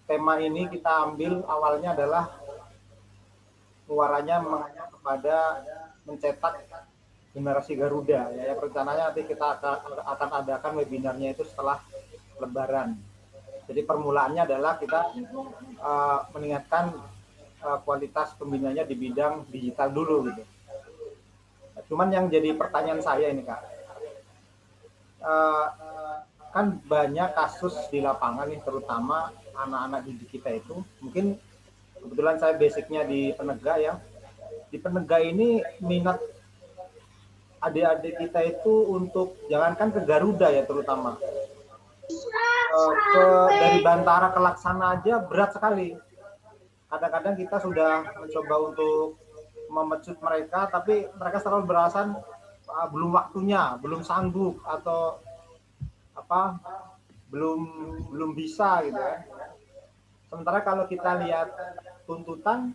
tema ini kita ambil awalnya adalah muaranya mengajak kepada mencetak generasi Garuda ya. Rencananya nanti kita akan adakan webinarnya itu setelah Lebaran. Jadi permulaannya adalah kita meningkatkan kualitas pembinanya di bidang digital dulu gitu. Cuman yang jadi pertanyaan saya ini Kak, kan banyak kasus di lapangan nih, terutama anak-anak didik kita itu mungkin kebetulan saya basicnya di Penegak ya. Di Penegak ini minat adik-adik kita itu untuk jangankan ke Garuda ya terutama. Dari Bantara ke Laksana aja berat sekali. Kadang-kadang kita sudah mencoba untuk memecut mereka, tapi mereka selalu beralasan belum waktunya, belum sanggup atau apa, belum bisa gitu ya. Sementara kalau kita lihat tuntutan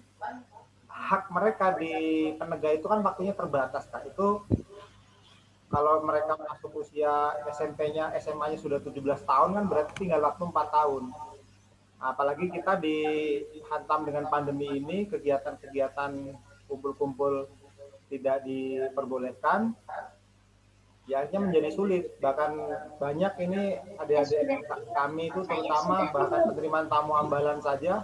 hak mereka di Penegak itu kan waktunya terbatas Kak. Itu kalau mereka masuk usia SMP-nya, SMA-nya sudah 17 tahun kan berarti tinggal waktu 4 tahun. Apalagi kita dihantam dengan pandemi ini, kegiatan-kegiatan kumpul-kumpul tidak diperbolehkan, ya akhirnya menjadi sulit. Bahkan banyak ini adik-adik kami itu terutama bahkan penerimaan tamu ambalan saja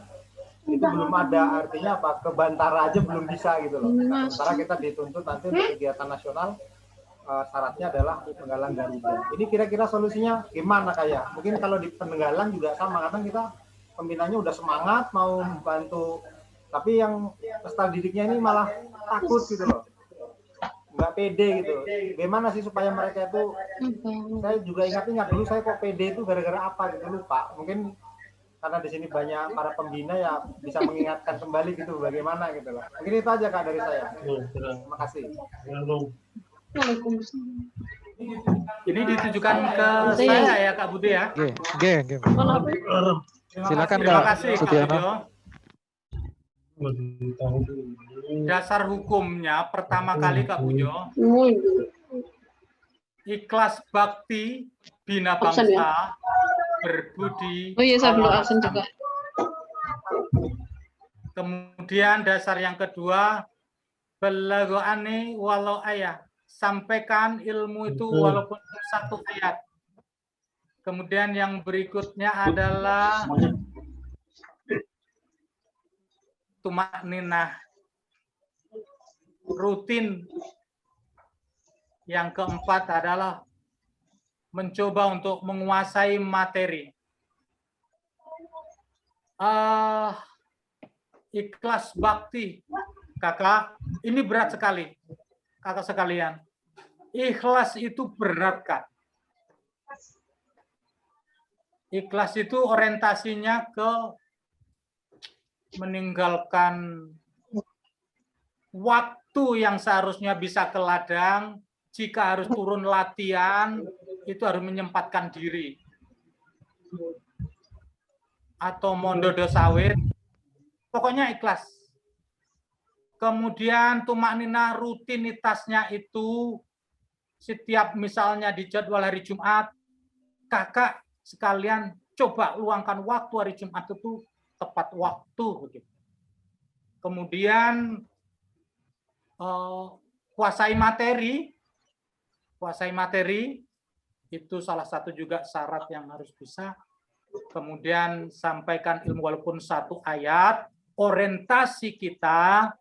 itu belum ada, artinya apa, ke Bantara aja belum bisa gitu loh. Nah, sementara kita dituntut nanti untuk kegiatan nasional syaratnya adalah penggalang Garuda. Ini kira-kira solusinya gimana kayak? Mungkin kalau di Penenggalan juga sama, kadang kita pembinanya udah semangat mau membantu, tapi yang peserta didiknya ini malah takut gitu loh, nggak pede gitu. Gimana sih supaya mereka itu, saya juga ingat dulu saya kok pede itu gara-gara apa gitu, lupa. Mungkin karena di sini banyak para pembina ya bisa mengingatkan kembali gitu bagaimana gitu loh. Mungkin itu aja Kak dari saya. Terima kasih. Ini ditujukan ke saya ya Kak Budi ya. Oke. Silakan Terima Kak kasih Kak Sutiono. Bujo. Dasar hukumnya pertama kali Kak Bujo, ikhlas bakti, bina bangsa, berbudi. Oh iya, saya belum absen juga. Kemudian dasar yang kedua, belagoane walau ayah, sampaikan ilmu itu walaupun satu ayat. Kemudian yang berikutnya adalah tumak ninah, rutin. Yang keempat adalah mencoba untuk menguasai materi. Ikhlas bakti, kakak, ini berat sekali, kakak sekalian. Ikhlas itu berat, Kak. Ikhlas itu orientasinya ke meninggalkan waktu yang seharusnya bisa ke ladang, jika harus turun latihan, itu harus menyempatkan diri. Atau mondodo sawit, pokoknya ikhlas. Kemudian tumakninah rutinitasnya itu setiap misalnya di jadwal hari Jumat, kakak sekalian coba luangkan waktu hari Jumat itu tepat waktu begitu. Kemudian kuasai materi itu salah satu juga syarat yang harus bisa. Kemudian sampaikan ilmu walaupun satu ayat. Orientasi kita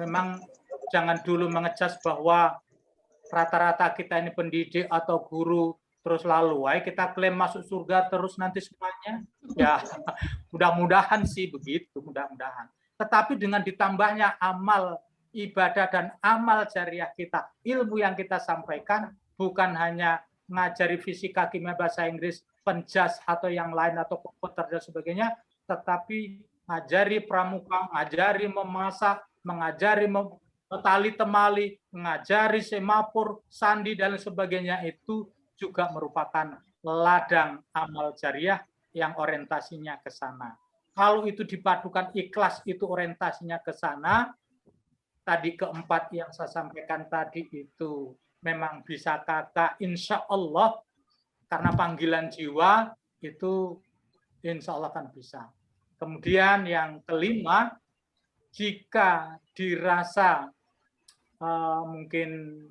memang jangan dulu mengecas bahwa rata-rata kita ini pendidik atau guru terus lalu kita klaim masuk surga terus nanti semuanya. Ya, mudah-mudahan sih begitu, mudah-mudahan. Tetapi dengan ditambahnya amal ibadah dan amal jariah kita, ilmu yang kita sampaikan bukan hanya ngajari fisika, kimia, bahasa Inggris, penjas atau yang lain atau komputer dan sebagainya, tetapi ngajari pramuka, ngajari memasak, mengajari tali temali, mengajari semapur, sandi dan sebagainya itu juga merupakan ladang amal jariah yang orientasinya ke sana. Kalau itu dipadukan ikhlas itu orientasinya ke sana, tadi keempat yang saya sampaikan tadi itu memang bisa kakak insya Allah karena panggilan jiwa itu insya Allah akan bisa. Kemudian yang kelima, jika dirasa mungkin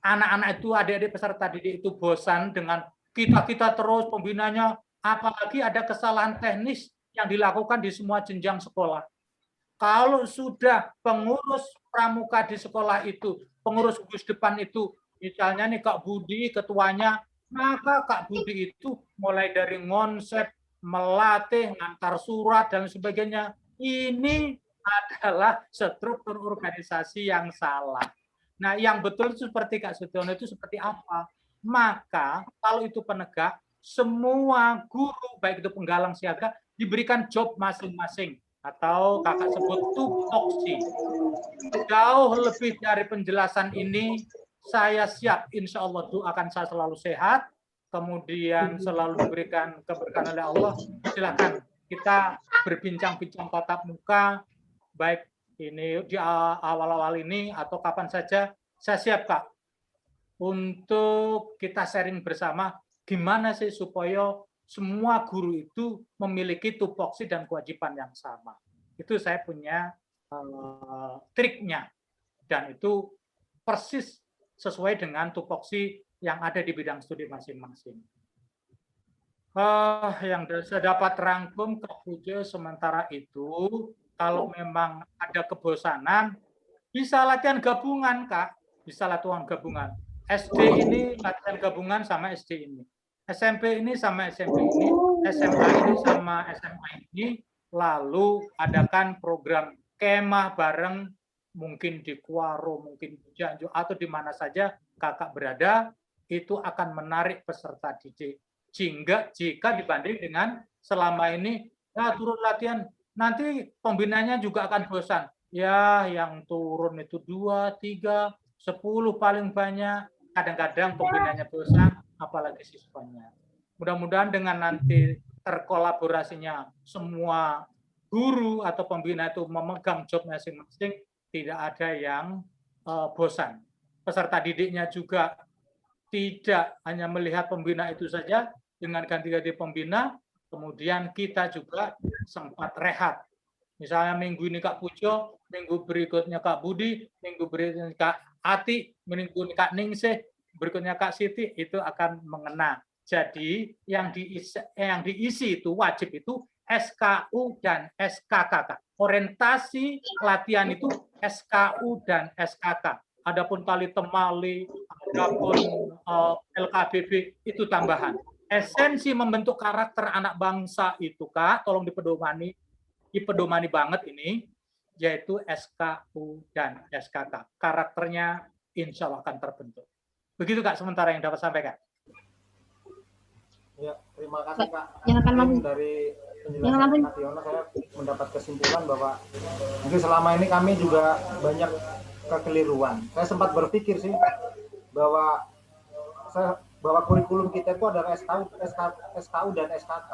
anak-anak itu, adik-adik peserta didik itu bosan dengan kita terus pembinanya, apalagi ada kesalahan teknis yang dilakukan di semua jenjang sekolah. Kalau sudah pengurus pramuka di sekolah itu, pengurus gugus depan itu, misalnya nih Kak Budi ketuanya, maka Kak Budi itu mulai dari konsep, melatih, ngantar surat, dan sebagainya. Ini adalah struktur organisasi yang salah. Nah, yang betul itu seperti Kak Sudiono itu seperti apa? Maka kalau itu penegak, semua guru, baik itu penggalang siaga, diberikan job masing-masing. Atau kakak sebut tupoksi. Jauh lebih dari penjelasan ini, saya siap, insya Allah doakan saya selalu sehat, kemudian selalu diberikan keberkahan oleh Allah. Silakan kita berbincang-bincang tatap muka, baik ini di awal-awal ini atau kapan saja, saya siap Kak, untuk kita sharing bersama gimana sih supaya semua guru itu memiliki tupoksi dan kewajiban yang sama. Itu saya punya triknya. Dan itu persis sesuai dengan tupoksi yang ada di bidang studi masing-masing. Yang saya dapat rangkum Kak Pujo sementara itu, kalau memang ada kebosanan, bisa latihan gabungan Kak. Bisa latihan gabungan. SD ini latihan gabungan sama SD ini. SMP ini sama SMP ini, SMA ini sama SMA ini, lalu adakan program kemah bareng, mungkin di Kuaro, mungkin di Cianjur, atau di mana saja kakak berada, itu akan menarik peserta didik. Jika dibanding dengan selama ini, ya turun latihan, nanti pembinanya juga akan bosan. Ya, yang turun itu 2, 3, 10 paling banyak, kadang-kadang pembinanya bosan, apalagi siswanya. Mudah-mudahan dengan nanti terkolaborasinya semua guru atau pembina itu memegang job masing-masing, tidak ada yang bosan. Peserta didiknya juga tidak hanya melihat pembina itu saja, dengan ganti-ganti pembina, kemudian kita juga sempat rehat. Misalnya minggu ini Kak Pujo, minggu berikutnya Kak Budi, minggu berikutnya Kak Ati, minggu ini Kak Ningsih, berikutnya Kak Siti, itu akan mengena. Jadi yang diisi itu wajib itu SKU dan SKK. Orientasi latihan itu SKU dan SKK. Adapun tali temali, adapun LKBB itu tambahan. Esensi membentuk karakter anak bangsa itu Kak, tolong dipedomani banget ini, yaitu SKU dan SKK. Karakternya insya Allah akan terbentuk. Begitu Kak sementara yang dapat sampaikan. Ya, terima kasih Kak. Jangan Mungkin langsung. dari Jangan penjelasan langsung. Kak Tiono saya mendapat kesimpulan bahwa mungkin selama ini kami juga banyak kekeliruan. Saya sempat berpikir sih bahwa kurikulum kita itu adalah SKU dan SKK.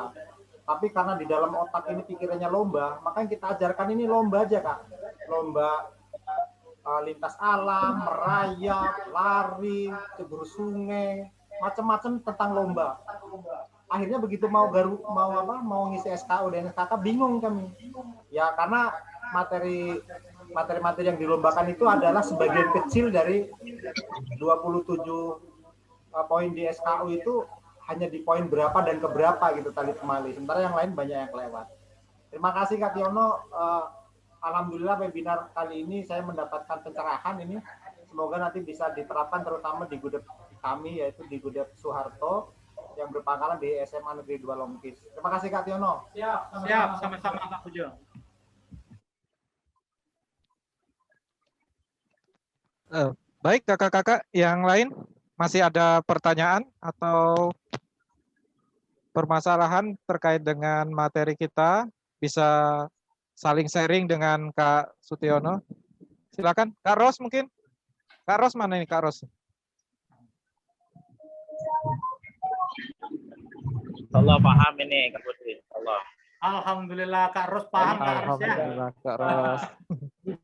Tapi karena di dalam otak ini pikirannya lomba, maka yang kita ajarkan ini lomba aja Kak. Lomba lintas alam, merayap, lari, cebur sungai, macam-macam tentang lomba. Akhirnya begitu mau ngisi SKU dan SKK bingung kami. Ya karena materi yang dilombakan itu adalah sebagian kecil dari 27 poin di SKU itu hanya di poin berapa dan keberapa gitu tali temali. Sementara yang lain banyak yang kelewat. Terima kasih Kak Tiono. Alhamdulillah webinar kali ini saya mendapatkan pencerahan ini. Semoga nanti bisa diterapkan terutama di Gudep kami yaitu di Gudep Soeharto yang berpangkalan di SMA Negeri 2 Longkis. Terima kasih Kak Tiono. Siap, sama-sama Kak Pujo. Baik kakak-kakak yang lain masih ada pertanyaan atau permasalahan terkait dengan materi kita, bisa saling sharing dengan Kak Sutiono. Silakan, Kak Ros mungkin. Kak Ros mana ini Kak Ros? Allah paham ini Kak Putri. Allah. Alhamdulillah Kak Ros paham Kak Ros ya. Alhamdulillah Kak Ros.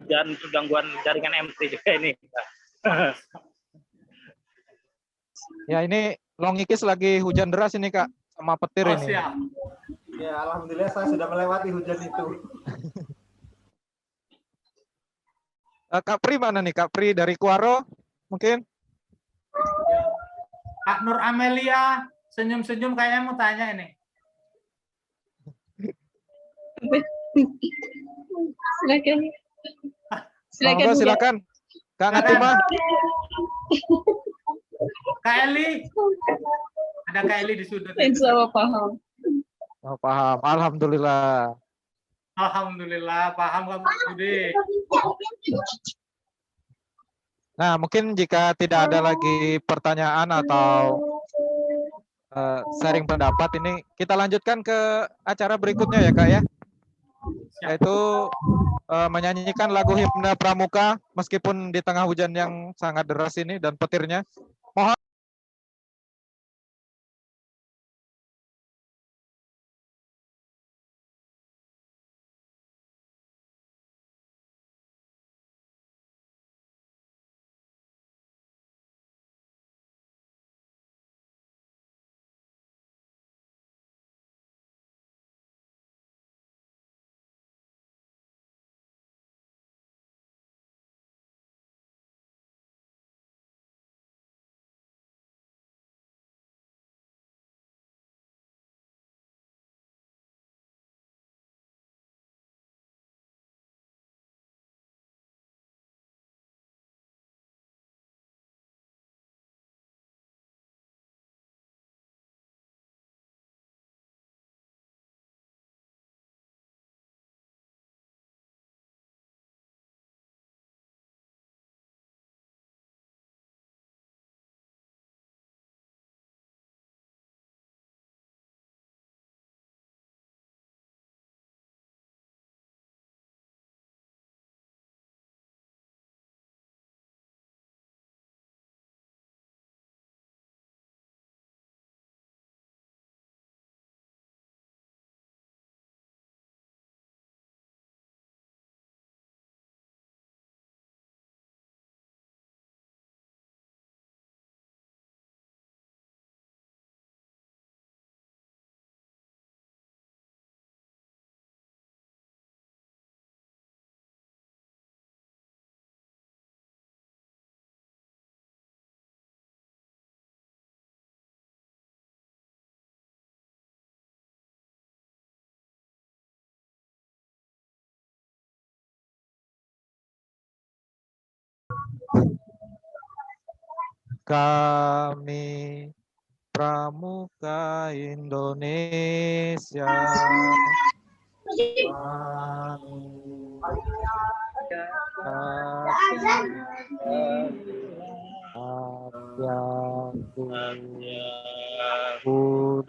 Dan gangguan jaringan MT juga ini. Ya ini Longikis lagi hujan deras ini Kak, sama petir ini. Siap. Ya alhamdulillah saya sudah melewati hujan itu. Kak Pri mana nih? Kak Pri dari Kuaro mungkin? Kak Nur Amelia senyum-senyum kayaknya mau tanya ini. Silakan. Silakan. Silakan. Kak Atima. Kak Eli. Ada Kak Eli di sudut. Insya Allah paham. Oh, paham. Alhamdulillah. Alhamdulillah paham Kak Budi. Nah, mungkin jika tidak ada lagi pertanyaan atau sharing pendapat ini, kita lanjutkan ke acara berikutnya ya Kak ya. Yaitu menyanyikan lagu Himne Pramuka meskipun di tengah hujan yang sangat deras ini dan petirnya. Mohon kami Pramuka Indonesia. Satyatu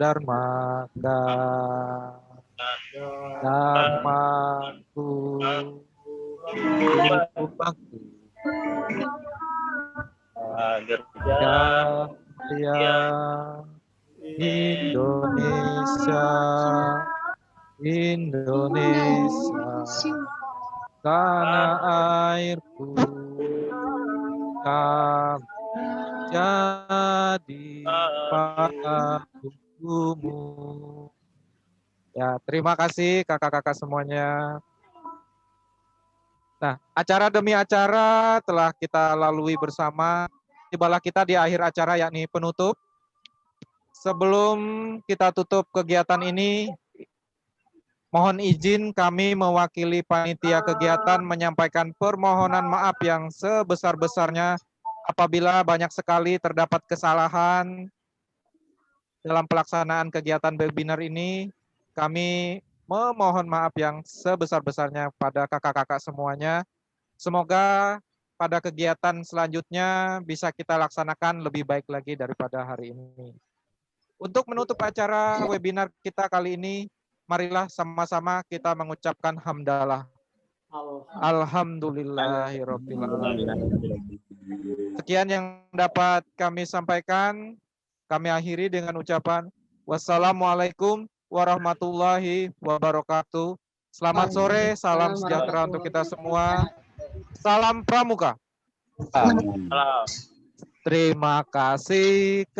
Dharmaka Dhammaku Bhakti Jaya Indonesia tanah airku kami jadi pakumu. Ya, terima kasih kakak-kakak semuanya. Nah, acara demi acara telah kita lalui bersama. Tibalah kita di akhir acara yakni penutup. Sebelum kita tutup kegiatan ini, mohon izin kami mewakili panitia kegiatan menyampaikan permohonan maaf yang sebesar-besarnya apabila banyak sekali terdapat kesalahan dalam pelaksanaan kegiatan webinar ini. Kami memohon maaf yang sebesar-besarnya pada kakak-kakak semuanya. Semoga pada kegiatan selanjutnya bisa kita laksanakan lebih baik lagi daripada hari ini. Untuk menutup acara webinar kita kali ini, marilah sama-sama kita mengucapkan hamdalah. Alhamdulillahirabbil alamin. Sekian yang dapat kami sampaikan. Kami akhiri dengan ucapan wassalamualaikum warahmatullahi wabarakatuh. Selamat sore, salam sejahtera untuk kita semua. Salam Pramuka. Terima kasih.